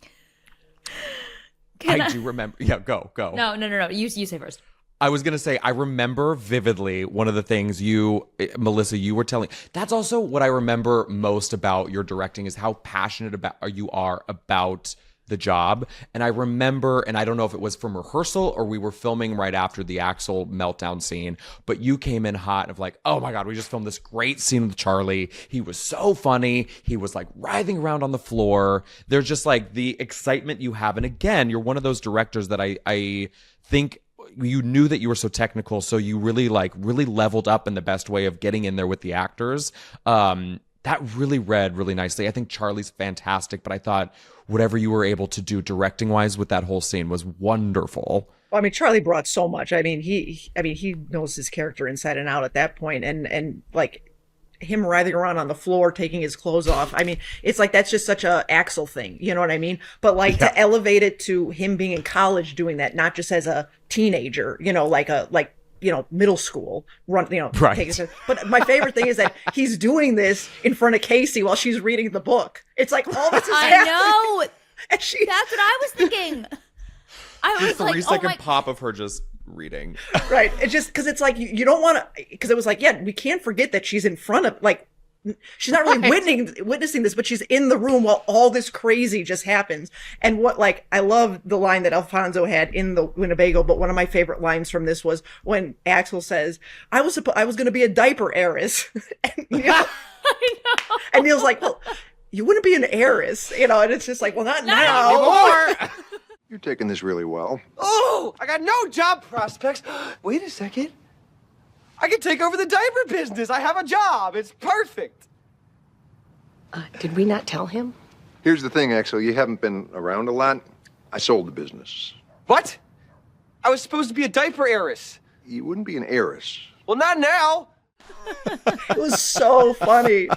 I do remember. Yeah, go. No. You say first. I was going to say, I remember vividly one of the things Melissa, you were telling. That's also what I remember most about your directing, is how passionate you are about the job. And I remember, and I don't know if it was from rehearsal or we were filming right after the Axel meltdown scene, but you came in hot of like, oh my God, we just filmed this great scene with Charlie. He was so funny. He was like writhing around on the floor. There's just like the excitement you have. And again, you're one of those directors that I think you knew that you were so technical, so you really leveled up in the best way of getting in there with the actors. That really read really nicely. I think Charlie's fantastic, but I thought whatever you were able to do directing wise with that whole scene was wonderful. Well, I mean, Charlie brought so much. I mean, he knows his character inside and out at that point, and like him writhing around on the floor, taking his clothes off. I mean, it's like, that's just such a Axel thing. You know what I mean? But like to elevate it to him being in college doing that, not just as a teenager, middle school right. But my favorite thing is that he's doing this in front of Casey while she's reading the book. It's like all this is happening. I know. And that's what I was thinking. I was The like, 3-second oh my. pop of her just reading. Right. It's just because it's like you don't want to, because it was like, yeah, we can't forget that she's in front of, like, she's not really witnessing this, but she's in the room while all this crazy just happens. And what, like, I love the line that Alfonso had in the Winnebago, but one of my favorite lines from this was when Axel says, I was going to be a diaper heiress. And and Neil's like, well, you wouldn't be an heiress, you know, and it's just like, well, not now. You're taking this really well. Oh, I got no job prospects. Wait a second. I can take over the diaper business. I have a job. It's perfect. Did we not tell him? Here's the thing, Axel. You haven't been around a lot. I sold the business. What? I was supposed to be a diaper heiress. You wouldn't be an heiress. Well, not now. It was so funny.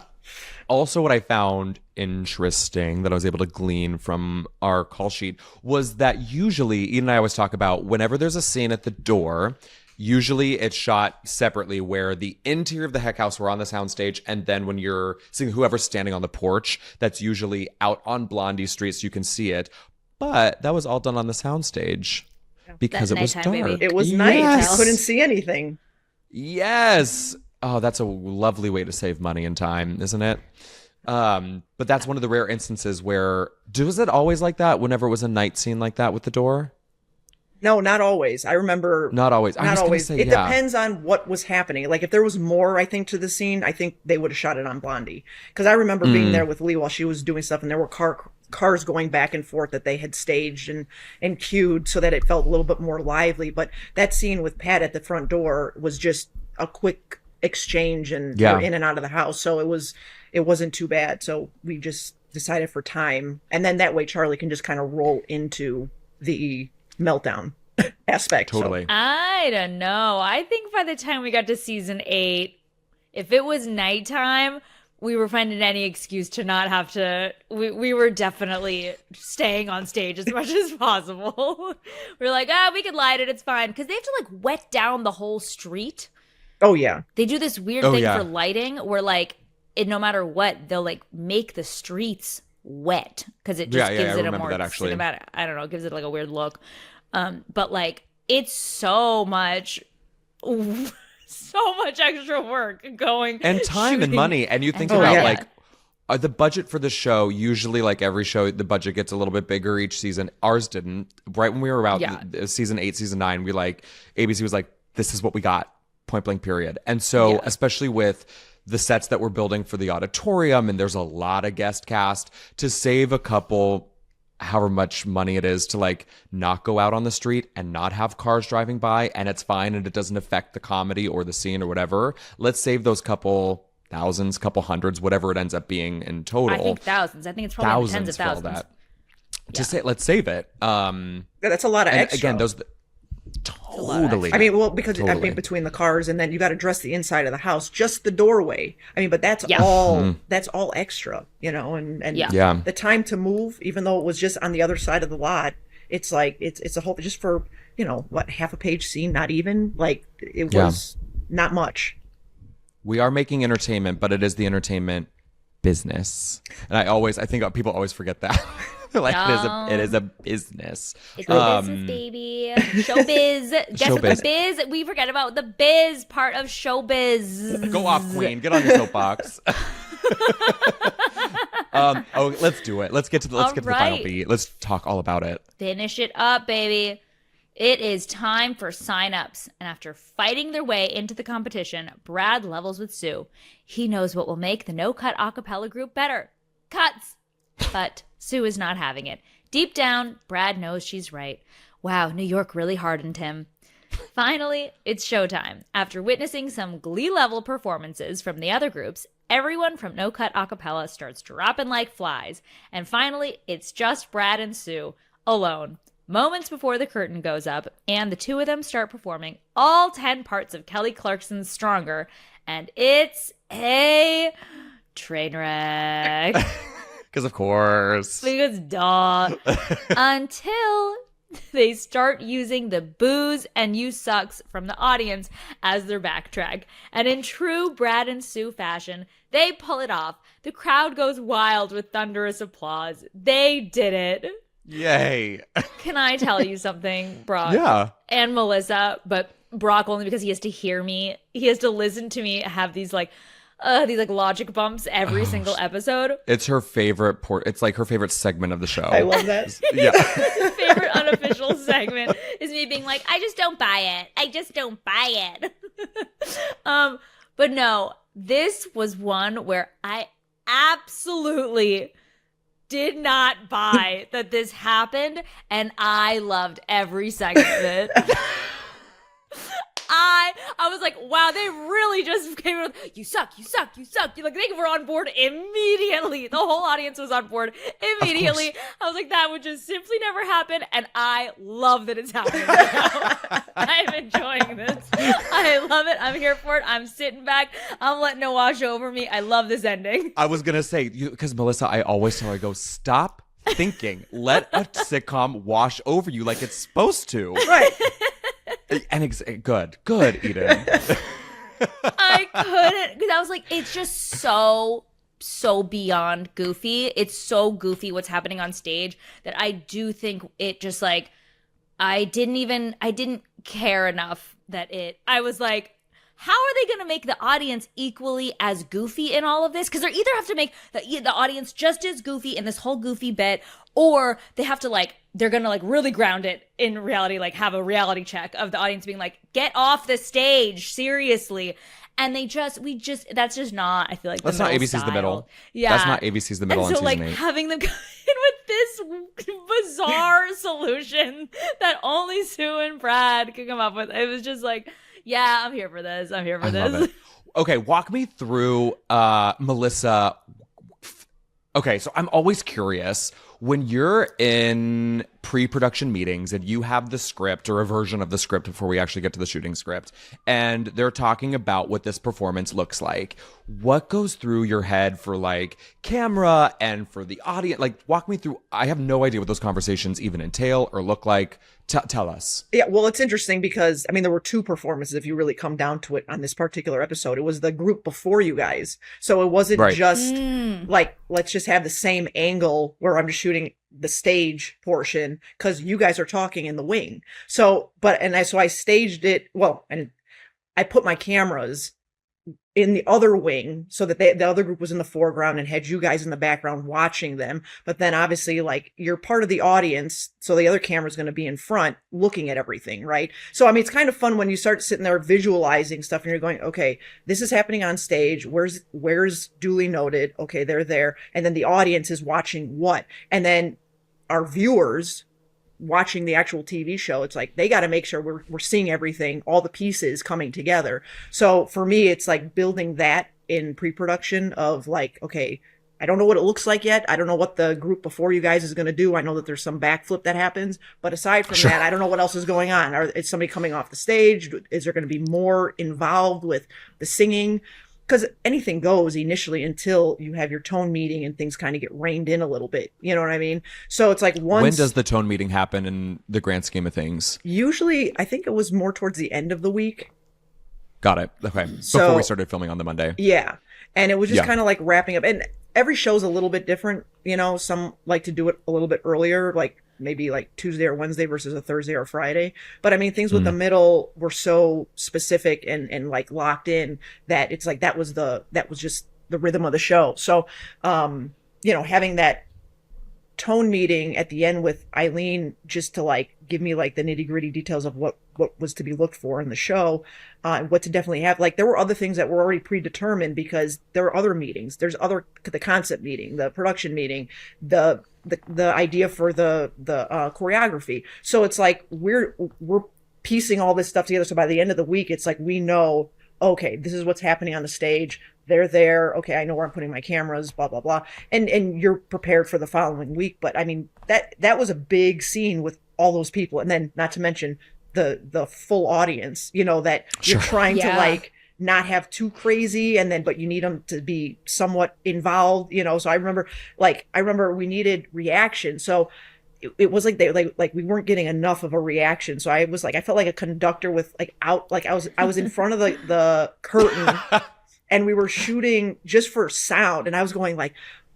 Also, what I found interesting that I was able to glean from our call sheet was that usually, Ian and I always talk about whenever there's a scene at the door, usually it's shot separately where the interior of the heck house, we're on the soundstage, and then when you're seeing whoever's standing on the porch, that's usually out on Blondie Street so you can see it. But that was all done on the soundstage because it was nighttime, dark. baby. It was night. Yes. You couldn't see anything. Yes. Oh, that's a lovely way to save money and time, isn't it? But that's one of the rare instances where, was it always like that whenever it was a night scene like that with the door? No, not always. I remember. Not always. I was Not gonna always. say, It yeah. depends on what was happening. Like if there was more, I think, to the scene, I think they would have shot it on Blondie. Because I remember being there with Lee while she was doing stuff, and there were cars going back and forth that they had staged and cued so that it felt a little bit more lively. But that scene with Pat at the front door was just a quick exchange, and Yeah. you're in and out of the house. So it wasn't too bad. So we just decided for time, and then that way Charlie can just kind of roll into the meltdown aspect. So- Totally. I don't know. I think by the time we got to season 8, if it was nighttime, we were finding any excuse to not have to. We were definitely staying on stage as much as possible. We were like, we could light it. It's fine. Because they have to like wet down the whole street. Oh yeah. They do this weird Oh, thing yeah. for lighting where like no matter what, they'll like make the streets wet because it just Yeah, gives I it a remember more that, actually. cinematic. I don't know, it gives it like a weird look. But like it's so much extra work going And time and shooting. money. And you think And about time. like the budget for the show, usually like every show, the budget gets a little bit bigger each season. Ours didn't. Right when we were about Yeah. season 8, season 9, we like, ABC was like, this is what we got, point blank period. And so, Yeah. especially with the sets that we're building for the auditorium, and there's a lot of guest cast, to save a couple, however much money it is to like not go out on the street and not have cars driving by, and it's fine and it doesn't affect the comedy or the scene or whatever. Let's save those couple thousands, couple hundreds, whatever it ends up being in total. I think thousands. I think it's probably in the tens of for all thousands. that. To say, let's save it. Yeah, that's a lot of And extra. again, those totally. I mean, well, because I Totally. mean, between the cars and then you got to dress the inside of the house, just the doorway. I mean, but that's Yeah. all. That's all extra, you know. And Yeah. Yeah. the time to move, even though it was just on the other side of the lot, it's like it's a whole just for what, half a page scene, not even like it Yeah. was not much. We are making entertainment, but it is the entertainment business. And I think people always forget that. They're like, it is a business. It's a business, baby. Showbiz. Guess what Showbiz. the biz? We forget about the biz part of showbiz. Go off, Queen. Get on your soapbox. Let's do it. Let's get to the final right. beat. Let's talk all about it. Finish it up, baby. It is time for sign-ups. And after fighting their way into the competition, Brad levels with Sue. He knows what will make the no-cut a cappella group better. Cuts. But Sue is not having it. Deep down, Brad knows she's right. Wow, New York really hardened him. Finally, it's showtime. After witnessing some Glee-level performances from the other groups, everyone from No Cut Acapella starts dropping like flies. And finally, it's just Brad and Sue, alone. Moments before the curtain goes up, and the two of them start performing all 10 parts of Kelly Clarkson's Stronger, and it's a train wreck. Because of course. Because duh. Until they start using the booze and you sucks from the audience as their backtrack. And in true Brad and Sue fashion, they pull it off. The crowd goes wild with thunderous applause. They did it. Yay. Can I tell you something, Brock? Yeah. And Melissa, but Brock only because he has to hear me. He has to listen to me have these logic bumps every single episode. It's her favorite it's like her favorite segment of the show. I love that. Yeah. Favorite unofficial segment is me being like, I just don't buy it. I just don't buy it. But no, this was one where I absolutely did not buy that this happened, and I loved every second of it. I was like, wow, they really just came in with, you suck, you suck, you suck. Like, they were on board immediately. The whole audience was on board immediately. I was like, that would just simply never happen, and I love that it's happening now. I'm enjoying this. I love it. I'm here for it. I'm sitting back. I'm letting it wash over me. I love this ending. I was going to say, because Melissa, I always tell her, I go, stop thinking. Let a sitcom wash over you like it's supposed to. Right. And good, Eden. I couldn't, because I was like, it's just so beyond goofy. It's so goofy what's happening on stage that I do think it just like, I didn't care enough that I was like, how are they going to make the audience equally as goofy in all of this? Because they either have to make the audience just as goofy in this whole goofy bit, or they have to they're going to really ground it in reality, have a reality check of the audience being like, get off the stage, seriously. And that's just not, I feel like, that's not ABC's style. The Middle. Yeah. That's not ABC's The Middle and so, on season 8. having them come in with this bizarre solution that only Sue and Brad could come up with, it was just like, yeah, I'm here for this. I'm here for this. Love it. Okay, walk me through Melissa. Okay, so I'm always curious when you're in pre-production meetings and you have the script or a version of the script before we actually get to the shooting script, and they're talking about what this performance looks like. What goes through your head for camera and for the audience? Walk me through. I have no idea what those conversations even entail or look like. Tell us. Yeah, well, it's interesting because, there were two performances if you really come down to it on this particular episode. It was the group before you guys. So it wasn't just let's just have the same angle where I'm just shooting the stage portion because you guys are talking in the wing. So I staged it. Well, and I put my cameras in the other wing so that the other group was in the foreground and had you guys in the background watching them. But then obviously you're part of the audience. So the other camera's going to be in front looking at everything. Right. So, it's kind of fun when you start sitting there visualizing stuff and you're going, okay, this is happening on stage. Where's duly noted? Okay. They're there. And then the audience is watching what? And then our viewers watching the actual TV show, it's like they got to make sure we're seeing everything, all the pieces coming together. So for me, it's building that in pre-production of okay, I don't know what it looks like yet. I don't know what the group before you guys is going to do. I know that there's some backflip that happens, but aside from that, I don't know what else is going on. Is somebody coming off the stage? Is there going to be more involved with the singing? Because anything goes initially until you have your tone meeting and things kind of get reined in a little bit. You know what I mean? So it's when does the tone meeting happen in the grand scheme of things? Usually, I think it was more towards the end of the week. Got it. Okay. So, before we started filming on the Monday. Yeah. And it was just kind of wrapping up. And every show's a little bit different. Some like to do it a little bit earlier, maybe Tuesday or Wednesday versus a Thursday or Friday. But things with the middle were so specific and locked in that it's that was just the rhythm of the show. So, having that tone meeting at the end with Eileen just to give me the nitty gritty details of what was to be looked for in the show, and what to definitely have. There were other things that were already predetermined because there are other meetings. There's the concept meeting, the production meeting, the idea for the choreography. So it's we're piecing all this stuff together. So by the end of the week, it's we know, okay, this is what's happening on the stage. They're there. Okay, I know where I'm putting my cameras, blah, blah, blah. And you're prepared for the following week. But that was a big scene with all those people. And then not to mention the full audience, that you're trying to not have too crazy but you need them to be somewhat involved, So I remember we needed reaction. So it was we weren't getting enough of a reaction. So I felt like a conductor with I was in front of the curtain and we were shooting just for sound. And I was going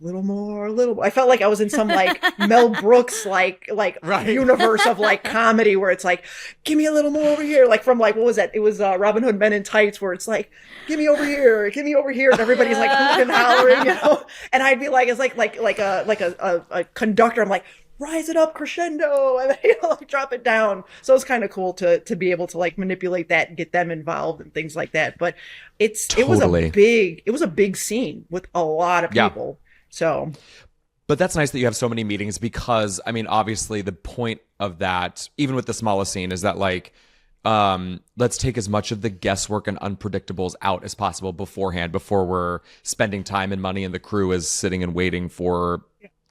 little more, a little more. I felt like I was in some like Mel Brooks like Right. universe of like comedy where it's like, give me a little more over here. Like from like, what was that? It was Robin Hood Men in Tights where it's like, give me over here. And everybody's like hooting and hollering, you know? And I'd be like, it's like a conductor. I'm like, rise it up crescendo and then, like, drop it down. So it's kind of cool to be able to like manipulate that and get them involved and things like that. But it was a big scene with a lot of people. So, but that's nice that you have so many meetings because, I mean, obviously the point of that, even with the smallest scene, is that like, let's take as much of the guesswork and unpredictables out as possible beforehand, before we're spending time and money and the crew is sitting and waiting for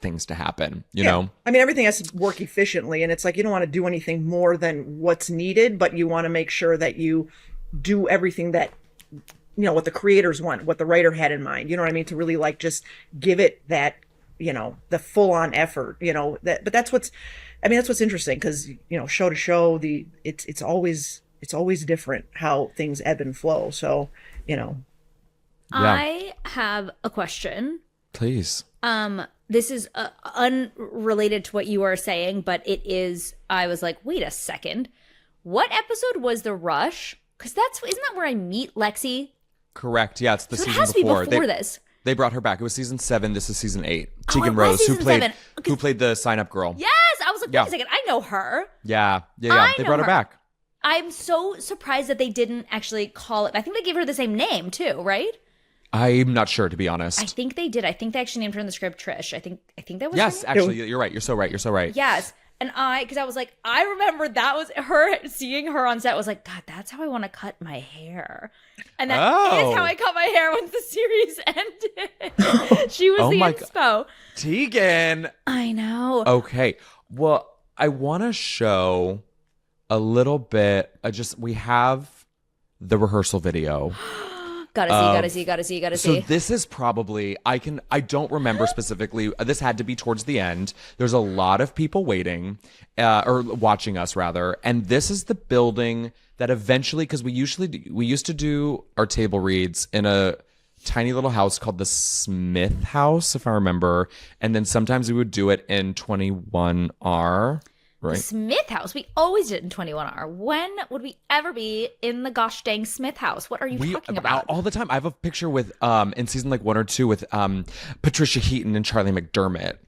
things to happen, you know? I mean, everything has to work efficiently, and it's like you don't want to do anything more than what's needed, but you want to make sure that you do everything that, you know, what the creators want, what the writer had in mind, you know what I mean? To really like just give it that, you know, the full on effort, you know, but that's what's interesting because, you know, show to show it's always different how things ebb and flow. So, you know. I have a question. Please. This is unrelated to what you are saying, but it is, I was like, wait a second. What episode was The Rush? Because isn't that where I meet Lexi? Correct. Yeah, it's the season it has before. To be before this. They brought her back. It was season 7. This is season 8. Oh, Tegan it was Rose, who season 7. played the sign-up girl. Yes! I was like, wait a second. I know her. Yeah. They I brought know her back. I'm so surprised that they didn't actually call it. I think they gave her the same name too, right? I'm not sure, to be honest. I think they did. I think they actually named her in the script Trish. I think that was Yes, her name. actually, you're right. You're so right. Yes. And because I was like, I remember that was her, seeing her on set was like, God, that's how I want to cut my hair. And that is how I cut my hair once the series ended. She was the inspo. Tegan. I know. Okay. Well, I want to show a little bit. We have the rehearsal video. Gotta see. So this is probably, I don't remember specifically. This had to be towards the end. There's a lot of people waiting, or watching us rather. And this is the building that eventually, because we used to do our table reads in a tiny little house called the Smith House, if I remember. And then sometimes we would do it in 21R. Right. The Smith House. We always did it in 21R. When would we ever be in the gosh dang Smith House? What are you talking about? All the time. I have a picture with in season like 1 or 2 with Patricia Heaton and Charlie McDermott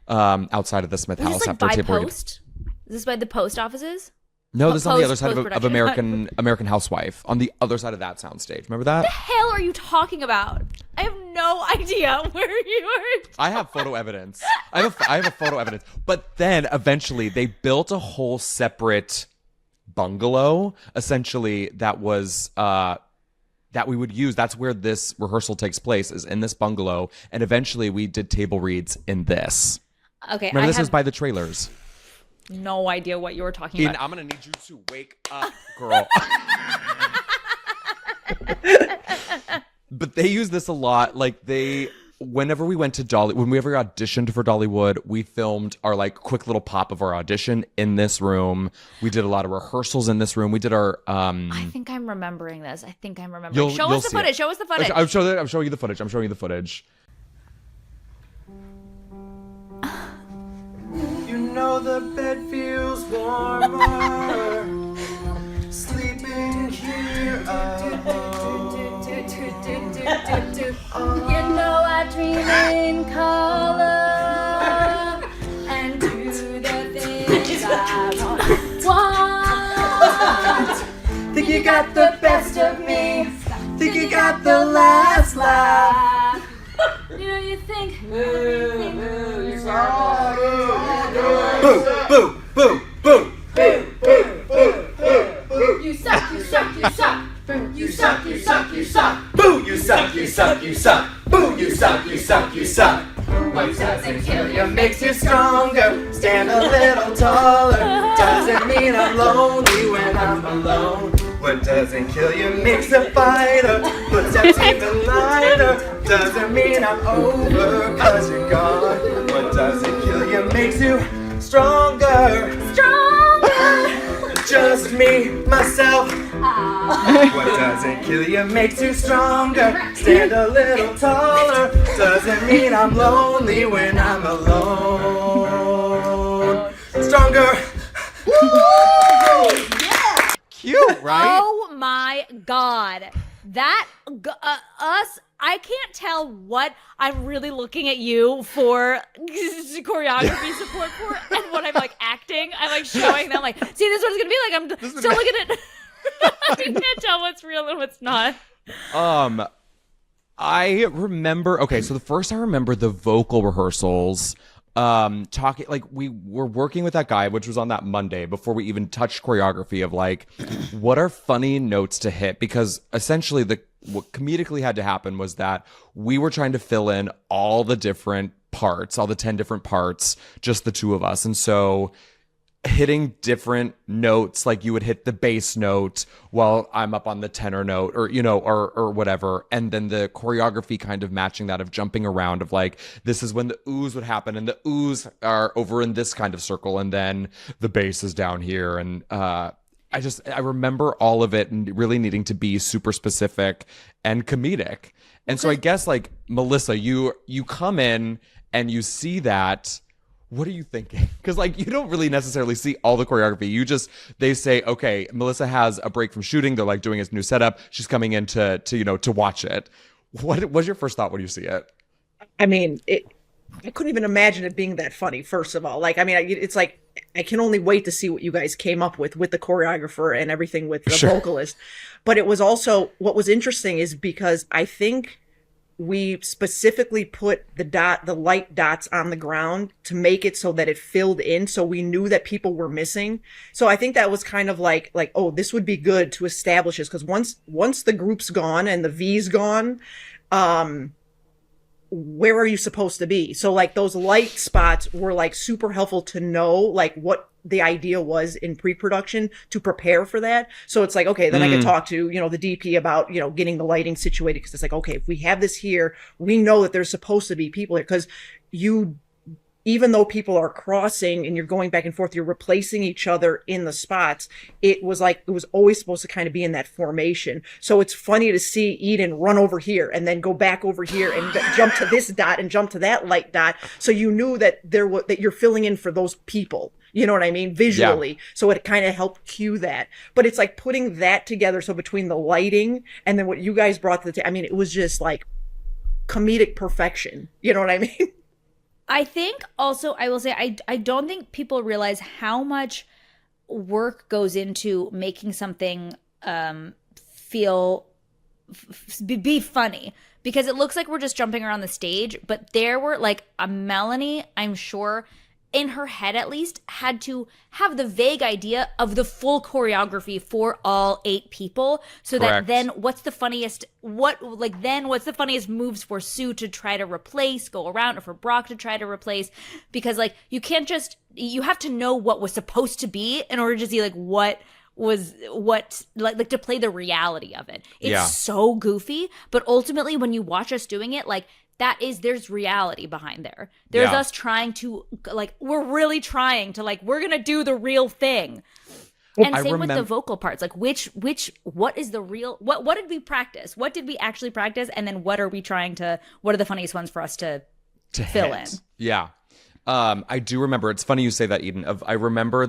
outside of the Smith House this like after by a table read. Is this by the post offices? No, this is on the other side of American Housewife, on the other side of that soundstage. Remember that? What the hell are you talking about? I have no idea where you are. I have photo evidence. I have a photo evidence. But then eventually they built a whole separate bungalow, essentially, that was that we would use. That's where this rehearsal takes place, is in this bungalow. And eventually we did table reads in this. Okay, remember, this is by the trailers. No idea what you were talking about. I'm gonna need you to wake up, girl. But they use this a lot. Like whenever we went to when we ever auditioned for Dollywood, we filmed our like quick little pop of our audition in this room. We did a lot of rehearsals in this room. We did our. I think I'm remembering this. Show us the footage. Show us the footage. I'm showing you the footage. You know the bed feels warmer sleeping here alone. You know I dream in color and do the things I want. Think you got the best of me. Think you got the last laugh. You know you think. Boo, boo, boo, boo. You suck. You suck. You suck. You suck. You suck. You suck. Boo, you suck. You suck. You suck. Boo, you suck. You suck. You suck. What doesn't kill you Makes you stronger. Stand a little taller. Doesn't mean I'm lonely when I'm alone. What doesn't kill you makes a fighter. Footsteps even lighter. Doesn't mean I'm over, cause you're gone. What doesn't kill you makes you stronger. Just me, myself. What doesn't kill you makes you stronger. Stand a little taller. doesn't mean I'm lonely when I'm alone. Stronger. Cute, right? Oh my God. That, us, I can't tell what I'm really looking at you for choreography support for and what I'm like acting. I'm like showing them, like, see, this is what it's going to be like. I'm still looking at it. I can't tell what's real and what's not. I remember, okay, so the first I remember the vocal rehearsals, talking, like we were working with that guy, which was on that Monday before we even touched choreography of like, what are funny notes to hit? Because essentially what comedically had to happen was that we were trying to fill in all the different parts, all the 10 different parts, just the two of us. And so hitting different notes, like you would hit the bass note while I'm up on the tenor note, or or whatever, and then the choreography kind of matching that, of jumping around, of like, this is when the oohs would happen, and the oohs are over in this kind of circle, and then the bass is down here. And I remember all of it and really needing to be super specific and comedic. And so I guess, like, Melissa, you come in and you see that. What are you thinking? Because, like, you don't really necessarily see all the choreography. They say, okay, Melissa has a break from shooting. They're like doing his new setup. She's coming in to watch it. What was your first thought when you see it? I mean, I couldn't even imagine it being that funny, first of all. Like, I mean, it's like, I can only wait to see what you guys came up with the choreographer and everything with the vocalist. But it was also, what was interesting is because I think we specifically put the light dots on the ground to make it so that it filled in, so we knew that people were missing. So I think that was kind of like, oh, this would be good to establish this, because once the group's gone and the V's gone, where are you supposed to be? So like those light spots were like super helpful to know like what the idea was in pre-production to prepare for that. So it's like, okay, then I could talk to, the DP about, getting the lighting situated. Cause it's like, okay, if we have this here, we know that there's supposed to be people here. Cause even though people are crossing and you're going back and forth, you're replacing each other in the spots. It was always supposed to kind of be in that formation. So it's funny to see Eden run over here and then go back over here and jump to this dot and jump to that light dot. So you knew that that you're filling in for those people. You know what I mean? Visually. Yeah. So it kind of helped cue that. But it's like putting that together. So between the lighting and then what you guys brought to the table, I mean, it was just like comedic perfection. You know what I mean? I think also, I will say, I don't think people realize how much work goes into making something be funny, because it looks like we're just jumping around the stage, but there were like a Melanie, I'm sure, in her head at least, had to have the vague idea of the full choreography for all 8 people, so Correct. that then what's the funniest moves for Sue to try to replace, go around, or for Brock to try to replace, because like you have to know what was supposed to be in order to see like what to play the reality of it. It's so goofy, but ultimately when you watch us doing it, like there's reality behind there. There's us trying to, like, we're really trying to, like, we're gonna do the real thing. And same with the vocal parts. Like, what is the real, what did we practice? What did we actually practice? And then what are the funniest ones for us to fill in? Yeah. I do remember, it's funny you say that, Eden, I remember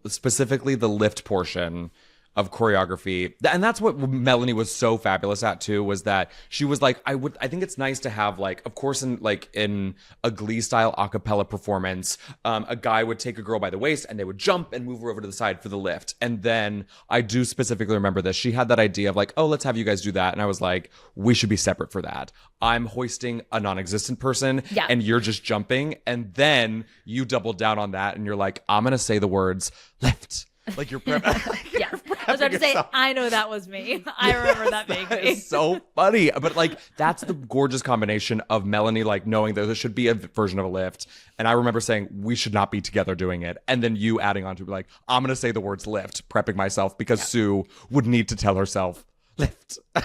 specifically the lift portion of choreography. And that's what Melanie was so fabulous at too, was that she was like, I think it's nice to have, like, of course, in a Glee style a cappella performance, a guy would take a girl by the waist and they would jump and move her over to the side for the lift. And then I do specifically remember this. She had that idea of like, oh, let's have you guys do that. And I was like, we should be separate for that. I'm hoisting a non-existent person and you're just jumping. And then you double down on that and you're like, I'm going to say the words lift. Like you're Yeah, I was about to say, I know that was me. I remember that being me. It's so funny. But like, that's the gorgeous combination of Melanie, like, knowing that there should be a version of a lift. And I remember saying, we should not be together doing it. And then you adding on to be like, I'm going to say the words lift, prepping myself because Sue would need to tell herself lift in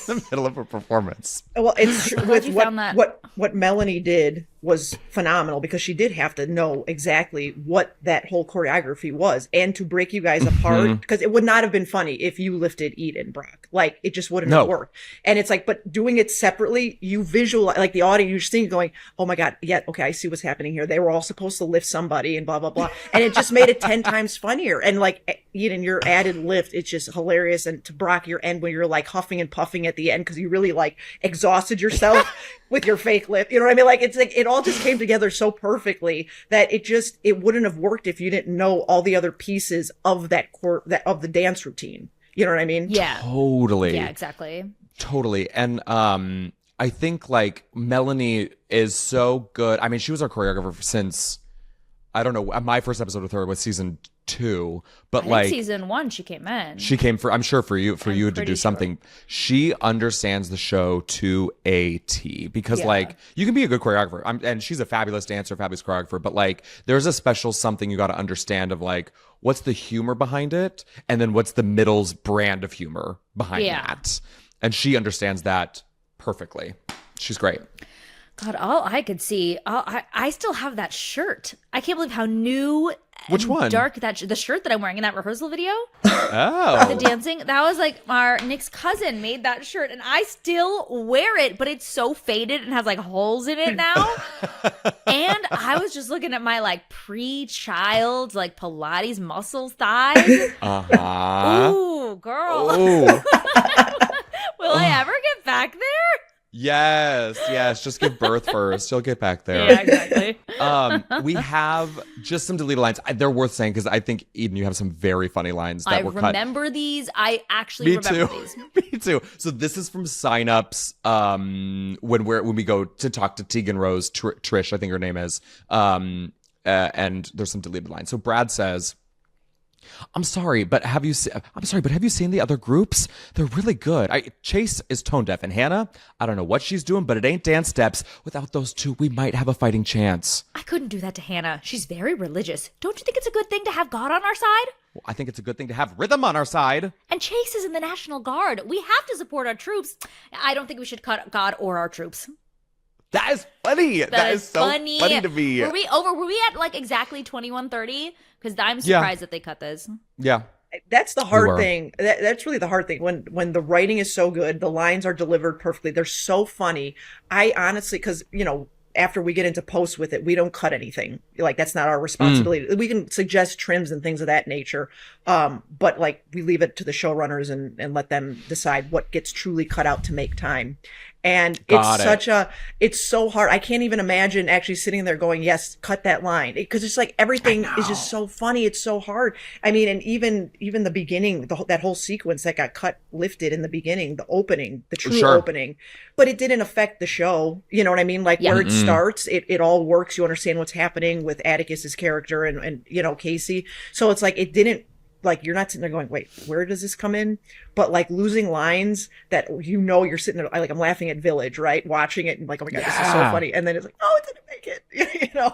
the middle of a performance. Well, it's true with what Melanie did was phenomenal because she did have to know exactly what that whole choreography was and to break you guys apart, because it would not have been funny if you lifted Eden, Brock. Like, it just wouldn't have worked. And it's like, but doing it separately, you visualize, like the audience, you're just thinking going, oh my God, yeah, okay, I see what's happening here. They were all supposed to lift somebody and blah, blah, blah. And it just made it 10 times funnier. And like, Eden, your added lift, it's just hilarious. And to Brock, your end when you're like huffing and puffing at the end because you really like exhausted yourself with your fake lift. You know what I mean? Like, it's like, it all just came together so perfectly that it wouldn't have worked if you didn't know all the other pieces of of the dance routine. You know what I mean? Yeah. Totally. Yeah, exactly. Totally. And I think like Melanie is so good. I mean, she was our choreographer since, I don't know, my first episode with her was season 2, but I think season 1 she came in. She came I'm sure for you to do something. She understands the show to a T because like you can be a good choreographer. And she's a fabulous dancer, fabulous choreographer, but like there's a special something you got to understand of like what's the humor behind it and then what's the middle's brand of humor behind that. And she understands that perfectly. She's great. God, all I could see, I still have that shirt. I can't believe how new. Which one? Dark the shirt that I'm wearing in that rehearsal video. Oh, the dancing. That was like Nick's cousin made that shirt, and I still wear it, but it's so faded and has like holes in it now. And I was just looking at my like pre-child like Pilates muscle thighs. Ooh, girl. Ooh. Will I ever get back there? Yes. Just give birth first. You'll get back there. Yeah, exactly. We have just some deleted lines. They're worth saying because I think, Eden, you have some very funny lines that were cut. I remember these. I actually remember these. Me too. So this is from signups. When we go to talk to Tegan Rose, Trish, I think her name is. And there's some deleted lines. So Brad says, I'm sorry, but have you seen the other groups? They're really good. Chase is tone deaf, and Hannah, I don't know what she's doing, but it ain't dance steps. Without those two, we might have a fighting chance. I couldn't do that to Hannah. She's very religious. Don't you think it's a good thing to have God on our side? Well, I think it's a good thing to have rhythm on our side. And Chase is in the National Guard. We have to support our troops. I don't think we should cut God or our troops. That is funny. That is so funny to me. Were we at like exactly 21:30? Because I'm surprised that they cut this. Yeah. That's the hard thing. That's really the hard thing. When the writing is so good, the lines are delivered perfectly. They're so funny. I honestly, because, after we get into post with it, we don't cut anything. Like, that's not our responsibility. We can suggest trims and things of that nature. But like, we leave it to the showrunners and let them decide what gets truly cut out to make time. And it's so hard. I can't even imagine actually sitting there going, yes, cut that line. Because it's like everything is just so funny. It's so hard. I mean, and even the beginning, that whole sequence that got lifted in the beginning, the opening, the true opening, but it didn't affect the show. You know what I mean? Like where it starts, it all works. You understand what's happening with Atticus's character and Casey. So it's like, it didn't, like, you're not sitting there going, wait, where does this come in? But like losing lines that you're sitting there, like I'm laughing at Village, right? Watching it and like, oh my God, this is so funny. And then it's like, oh, it didn't make it.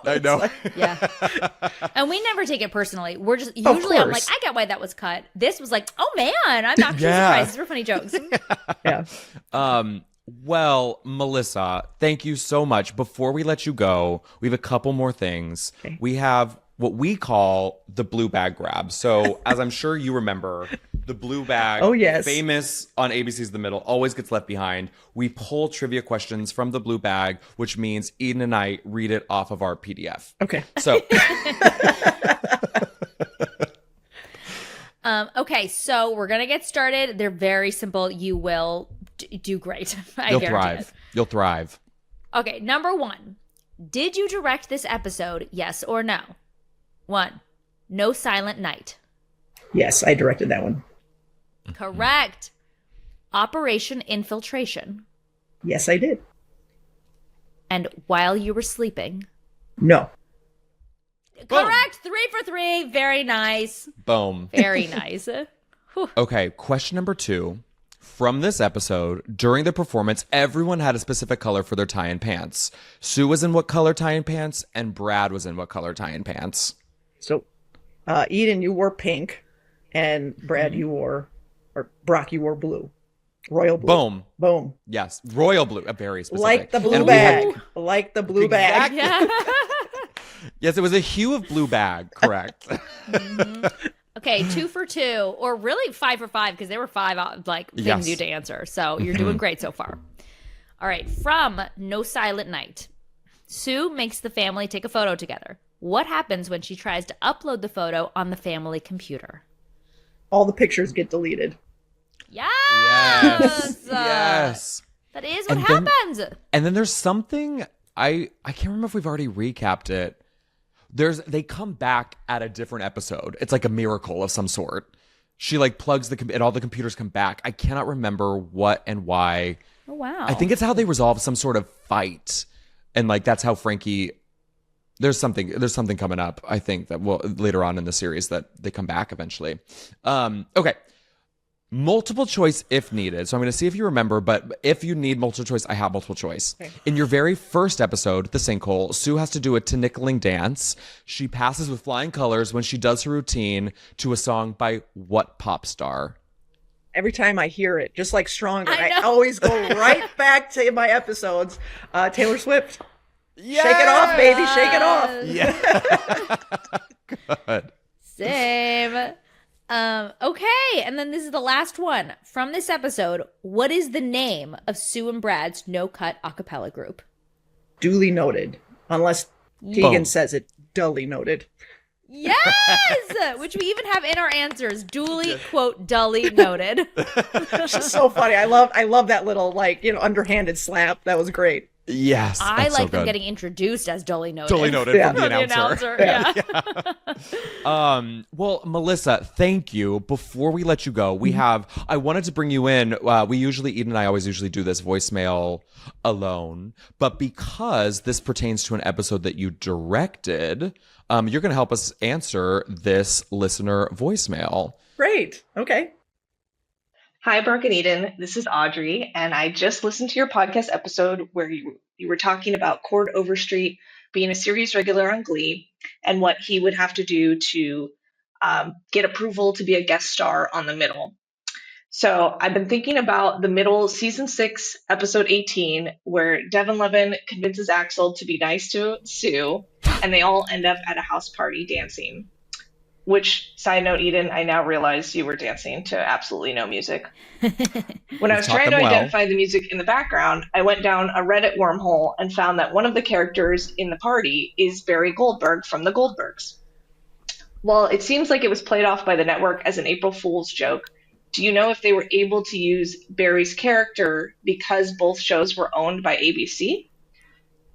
I know. Like, and we never take it personally. We're just, usually I'm like, I get why that was cut. This was like, oh man, I'm actually surprised. These were funny jokes. Well, Melissa, thank you so much. Before we let you go, we have a couple more things. Okay. We have what we call the blue bag grab. So as I'm sure you remember, the blue bag, famous on ABC's The Middle, always gets left behind. We pull trivia questions from the blue bag, which means Eden and I read it off of our PDF. Okay. So. Okay, so we're going to get started. They're very simple. You will do great. You'll thrive. You'll thrive. Okay, number 1. Did you direct this episode, yes or no? 1. No Silent Night. Yes, I directed that one. Correct. Operation Infiltration. Yes, I did. And While You Were Sleeping. No. Correct. 3 for 3. Very nice. Boom. Very nice. Okay, question number 2. From this episode, during the performance, everyone had a specific color for their tie-in pants. Sue was in what color tie-in pants, and Brad was in what color tie-in pants? So, Eden, you wore pink, and Brad, Brock, you wore blue. Royal blue. Boom. Boom. Yes, royal blue. Very specific. Like the blue And we had- bag. Like the blue bag. Yeah. yes, it was a hue of blue bag. Correct. Okay, 2 for 2, or really 5 for 5, because there were 5 like things Yes. you had to answer. So you're doing great so far. All right, from No Silent Night. Sue makes the family take a photo together. What happens when she tries to upload the photo on the family computer? All the pictures get deleted. Yes. Yes. That is what And then- happens. And then there's something I can't remember if we've already recapped it. They come back at a different episode. It's like a miracle of some sort. She like plugs and all the computers come back. I cannot remember what and why. Oh, wow. I think it's how they resolve some sort of fight, and like that's how Frankie. There's something coming up. I think that later on in the series that they come back eventually. Okay. Multiple choice if needed. So I'm going to see if you remember, but if you need multiple choice, I have multiple choice. Okay. In your very first episode, The Sinkhole, Sue has to do a tickling dance. She passes with flying colors when she does her routine to a song by what pop star? Every time I hear it, just like Stronger, I I know. always go right back to my episodes. Taylor Swift. Yes! Shake it off, baby. Shake it off. Yeah. Good. Same. Okay, and then this is the last one. From this episode, what is the name of Sue and Brad's no-cut a cappella group? Duly noted. Unless Tegan says it, dully noted. Yes! Which we even have in our answers. Duly, quote, dully noted. It's just so funny. I love that little, like, underhanded slap. That was great. Yes. I that's like so them good. getting introduced as dully noted. Totally noted Yeah. from the announcer. Yeah. Well, Melissa, thank you. Before we let you go, I wanted to bring you in. Eden and I always usually do this voicemail alone, but because this pertains to an episode that you directed, you're going to help us answer this listener voicemail. Great. Okay. Hi, Brooke and Eden. This is Audrey, and I just listened to your podcast episode where you were talking about Cord Overstreet being a series regular on Glee and what he would have to do to get approval to be a guest star on The Middle. So I've been thinking about The Middle, Season 6, Episode 18, where Devin Levin convinces Axel to be nice to Sue, and they all end up at a house party dancing. Which, side note, Eden, I now realize you were dancing to absolutely no music. When I was trying to identify the music in the background, I went down a Reddit wormhole and found that one of the characters in the party is Barry Goldberg from The Goldbergs. Well, it seems like it was played off by the network as an April Fool's joke. Do you know if they were able to use Barry's character because both shows were owned by ABC?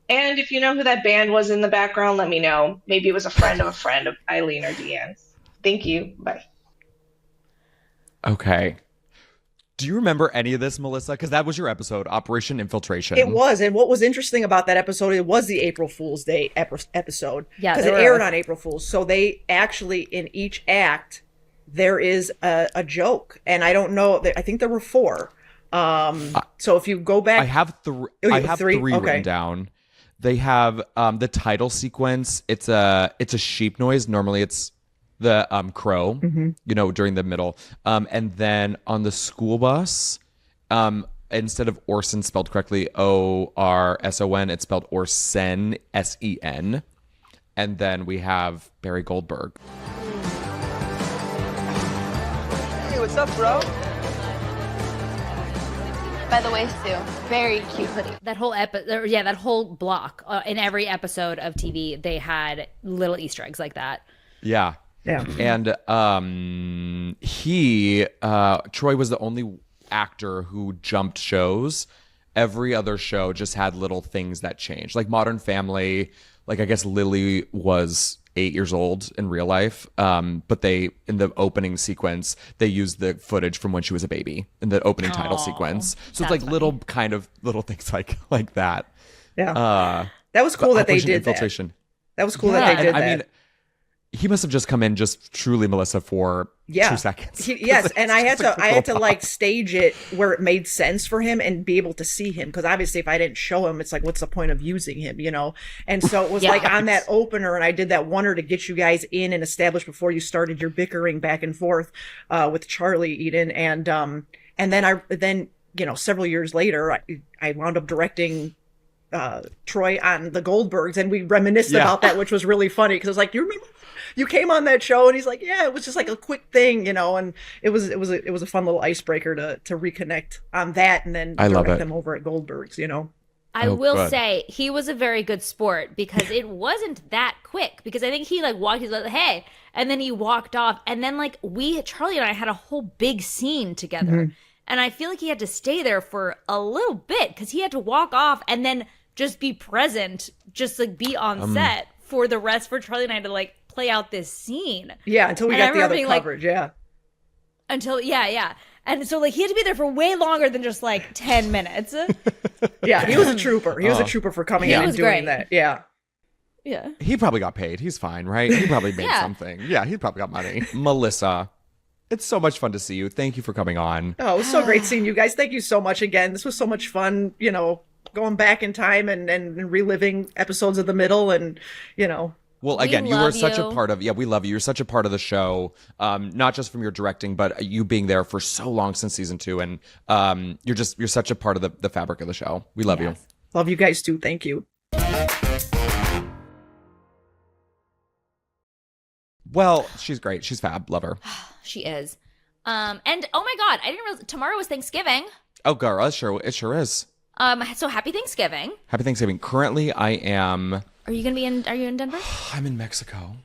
And if you know who that band was in the background, let me know. Maybe it was a friend of Eileen or Deanne. Thank you. Bye. Okay. Do you remember any of this, Melissa? Because that was your episode, Operation Infiltration. It was. And what was interesting about that episode, it was the April Fool's Day episode. Yeah, because it aired on April Fool's. So they actually, in each act, there is a joke. And I don't know. I think there were 4. So if you go back. I have, three written down. They have the title sequence. It's a sheep noise. Normally it's the crow, during the middle. And then on the school bus, instead of Orson spelled correctly, Orson, it's spelled Orsen, Sen. And then we have Barry Goldberg. Hey, what's up, bro? By the way, Sue, very cute hoodie. That whole that whole block in every episode of TV, they had little Easter eggs like that. Yeah. Yeah. And Troy was the only actor who jumped shows. Every other show just had little things that changed. Like Modern Family, like I guess Lily was 8 years old in real life. But in the opening sequence, they used the footage from when she was a baby in the opening title sequence. So it's like little things like that. Yeah. That was cool that they did Infiltration. that. That was cool that they did that. I mean, He must have just come in just truly Melissa for 2 seconds. Yes, and I had to like stage it where it made sense for him and be able to see him, because obviously if I didn't show him, it's like, what's the point of using him, you know? And so it was like on that opener, and I did that wonder to get you guys in and established before you started your bickering back and forth with Charlie Eden, and then you know, several years later, I wound up directing Troy on the Goldbergs, and we reminisced about that, which was really funny, because I was like, you remember you came on that show? And he's like, yeah, it was just like a quick thing, you know, and it was a fun little icebreaker to reconnect on that, and then direct them over at Goldbergs, you know. I will say he was a very good sport, because it wasn't that quick, because I think he like walked, he's like, hey, and then he walked off, and then like Charlie and I had a whole big scene together, and I feel like he had to stay there for a little bit, because he had to walk off and then just be present, just like be on set for Charlie and I to like play out this scene. Yeah, until we got the other coverage, Until, And so like he had to be there for way longer than just like 10 minutes. Yeah, he was a trooper. He was a trooper for coming in and doing that. Yeah. Yeah. He probably got paid. He's fine, right? He probably made something. Yeah, he probably got money. Melissa, it's so much fun to see you. Thank you for coming on. Oh, it was so great seeing you guys. Thank you so much again. This was so much fun, you know, going back in time and reliving episodes of The Middle, and, you know. Well, again, you were such a part of, we love you. You're such a part of the show, not just from your directing, but you being there for so long since season 2. And you're such a part of the fabric of the show. We love you. Love you guys too. Thank you. Well, she's great. She's fab. Love her. She is. And oh my God, I didn't realize tomorrow is Thanksgiving. Oh, girl, it sure is. So happy Thanksgiving. Happy Thanksgiving. Currently, I am. Are you in Denver? I'm in Mexico.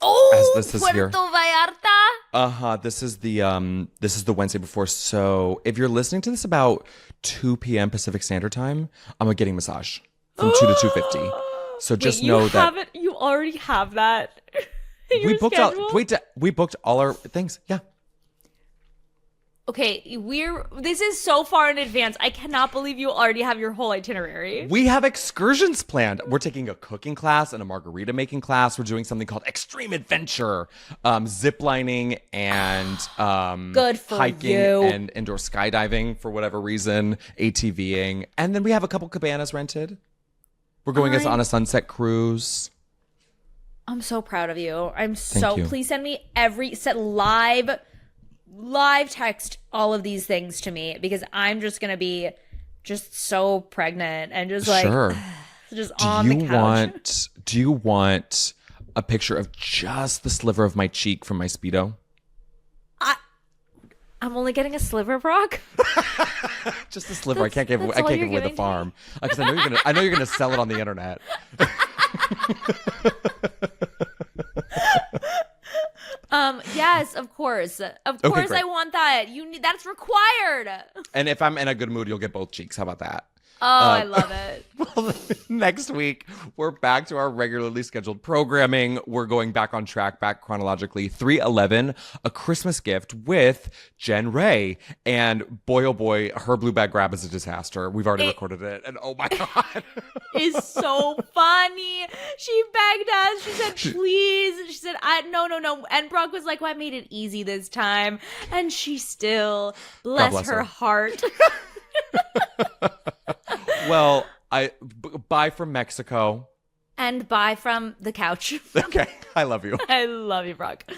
Oh, as this is Puerto here. Vallarta. This is the Wednesday before. So if you're listening to this about 2 p.m. Pacific Standard Time, I'm getting massage from 2 to 2:50. So just know that you already have that. We booked all our things. Yeah. Okay, this is so far in advance. I cannot believe you already have your whole itinerary. We have excursions planned. We're taking a cooking class and a margarita making class. We're doing something called Extreme Adventure, zip lining and Good for hiking you. and indoor skydiving for whatever reason, ATVing. And then we have a couple cabanas rented. We're going on a sunset cruise. I'm so proud of you. Thank you. Please send me live text all of these things to me, because I'm just going to be just so pregnant and just like, just on the couch. Do you want a picture of just the sliver of my cheek from my Speedo? I'm only getting a sliver, Brock. Just a sliver. I can't give away the farm, because I know you're gonna sell it on the internet. Yes, of course. Of course, great. I want that. That's required. And if I'm in a good mood, you'll get both cheeks. How about that? Oh, I love it. Well, next week, we're back to our regularly scheduled programming. We're going back on track, back chronologically. 3/11, A Christmas Gift with Jen Ray. And boy, oh boy, her blue bag grab is a disaster. We've already recorded it. And oh my God. It's so funny. She begged us. She said, please. She said, no. And Brock was like, well, I made it easy this time. And she still, bless her heart. Well, bye from Mexico. And bye from the couch. Okay. I love you. I love you, Brock.